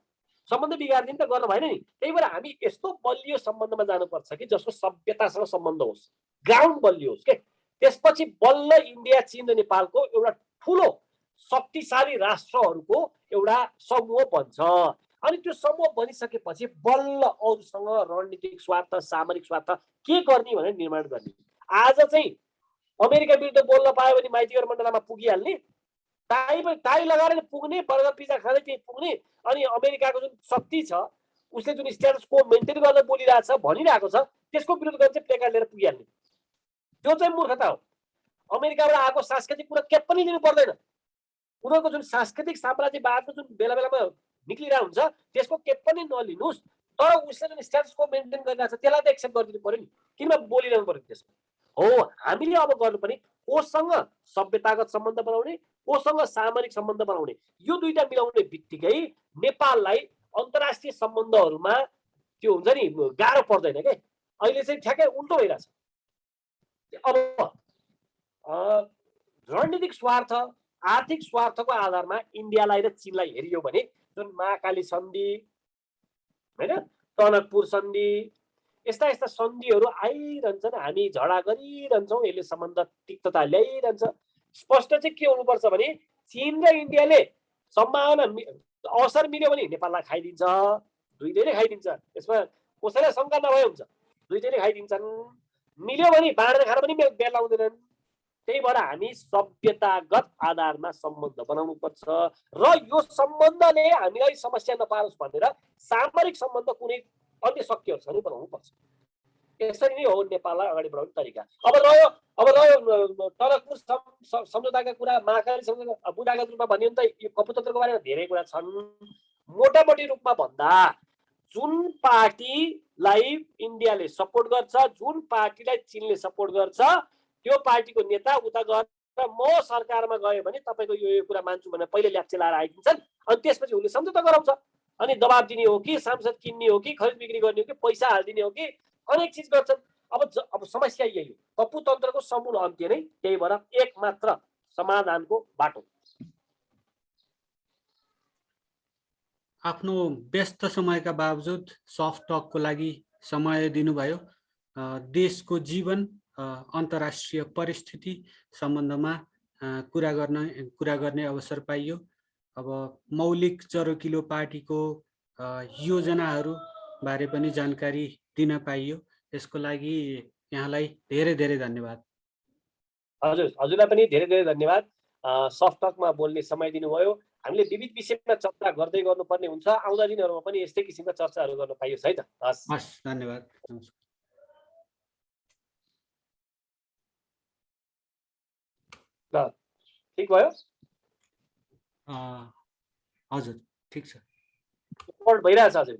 सम्बन्ध बिगार्दिने त गर्न भएन नि। त्यही भएर हामी यस्तो बलियो सम्बन्धमा जानुपर्छ कि जसको सभ्यतासँग सम्बन्ध होस्, ग्राउन्ड बलियो होस् के। त्यसपछि बल्ल इन्डिया चीन र नेपालको एउटा ठुलो शक्तिशाली राष्ट्रहरूको एउटा समूह बन्छ। अनि त्यो समूह बनिसकेपछि बल्ल अरूसँग रणनीतिक स्वार्थ सामरिक स्वार्थ के गर्ने भनेर निर्माण गर्ने। आज चाहिँ अमेरिका विरुद्ध बोल्न पायो भने माइतीघर मण्डलामा पुगिहाल्ने, टाई लगाएर पुग्ने, बर्गर पिज्जा खाँदै त्यही पुग्ने। अनि अमेरिकाको जुन शक्ति छ उसले जुन स्ट्याटस को मेन्टेन गरेर बोलिरहेछ भनिरहेको छ त्यसको विरोध गरेर चाहिँ प्लेकार्ड लिएर पुगिहाल्ने। त्यो चाहिँ मूर्खता हो। अमेरिकाबाट आएको सांस्कृतिक कुरा के पनि लिनु पर्दैन। उनीहरूको जुन सांस्कृतिक साम्राज्यवादको जुन बेला बेलामा निक्लिरहेको हुन्छ त्यसको के पनि नलिनुहोस्, तर उसले जुन स्ट्याटस को मेन्टेन गरिरहेको छ त्यसलाई त एक्सेप्ट गरिदिनु पर्यो नि। किन बोलिरहनु पर्यो त्यसको हो। हामीले अब गर्नुपर्ने कोसँग सभ्यतागत सम्बन्ध बनाउने, कोसँग सामरिक सम्बन्ध बनाउने, यो दुईटा मिलाउने बित्तिकै नेपाललाई अन्तर्राष्ट्रिय सम्बन्धहरूमा त्यो हुन्छ नि गाह्रो पर्दैन के। अहिले चाहिँ ठ्याक्कै उल्टो भइरहेछ। अब रणनीतिक स्वार्थ आर्थिक स्वार्थको आधारमा इन्डियालाई र चीनलाई हेरियो भने जुन महाकाली सन्धि होइन, टनकपुर सन्धि, यस्ता यस्ता सन्धिहरू आइरहन्छन्। हामी झडा गरिरहन्छौँ, यसले सम्बन्ध तिक्तता ल्याइरहन्छ। स्पष्ट चाहिँ के हुनुपर्छ भने चीन र इन्डियाले सम्भावना अवसर मिल्यो भने नेपाललाई खाइदिन्छ, दुईटैले खाइदिन्छ। यसमा कसैलाई शङ्का नभए हुन्छ, दुईटैले खाइदिन्छन्। मिल्यो भने बाँडेर खान पनि बेल लाउँदैनन्। त्यही भएर हामी सभ्यतागत आधारमा सम्बन्ध बनाउनु पर्छ र यो सम्बन्धले हामीलाई समस्या नपारोस् भनेर सामरिक सम्बन्ध कुनै अन्य शक्तिहरूसँग बनाउनु पर्छ। यसरी नै हो नेपाललाई अगाडि बढाउने तरिका। अब रह्यो टनकपुर सम्झौताका कुरा, महाकाली सम्झौता बुढागत रूपमा भनियो भने त यो कपुतन्त्रको बारेमा धेरै कुरा छन्। मोटामोटी रूपमा भन्दा जुन पार्टीलाई इन्डियाले सपोर्ट गर्छ, जुन पार्टीलाई चीनले सपोर्ट गर्छ, त्यो पार्टीको नेता उता गएर म सरकारमा गयो भने तपाईँको यो कुरा मान्छु भनेर पहिले ल्याप्चे लाएर आइदिन्छन्। अनि त्यसपछि उसले सम्झौता गराउँछ। अनि दबाब दिने हो कि सांसद किन्ने हो कि खरिद बिक्री गर्ने हो कि पैसा हालिदिने हो कि अनेक चिज गर्छन्। अब समस्या यही हो, कपुतन्त्रको समूल अन्त्य नै त्यही भएर एक मात्र समाधानको बाटो। आफ्नो व्यस्त समयका बावजुद सफ्ट टकको लागि समय दिनुभयो। देशको जीवन अन्तर्राष्ट्रिय परिस्थिति सम्बन्धमा कुरा गर्ने अवसर पाइयो। अब मौलिक चरोकिलो पार्टीको योजनाहरू बारे पनि जानकारी दिन पाइयो। यसको लागि यहाँलाई धेरै धेरै धन्यवाद। हजुरलाई पनि धेरै धेरै धन्यवाद। सफ्ट टकमा बोल्ने समय दिनुभयो। हामीले विविध विषयमा चर्चा गर्दै गर्नुपर्ने हुन्छ। आउँदा दिनहरूमा पनि यस्तै किसिमका चर्चाहरू गर्न पाइयोस् है त। हस्, धन्यवाद। ल, ठिक भयो? हजुर, ठिक छ। भइरहेछ हजुर।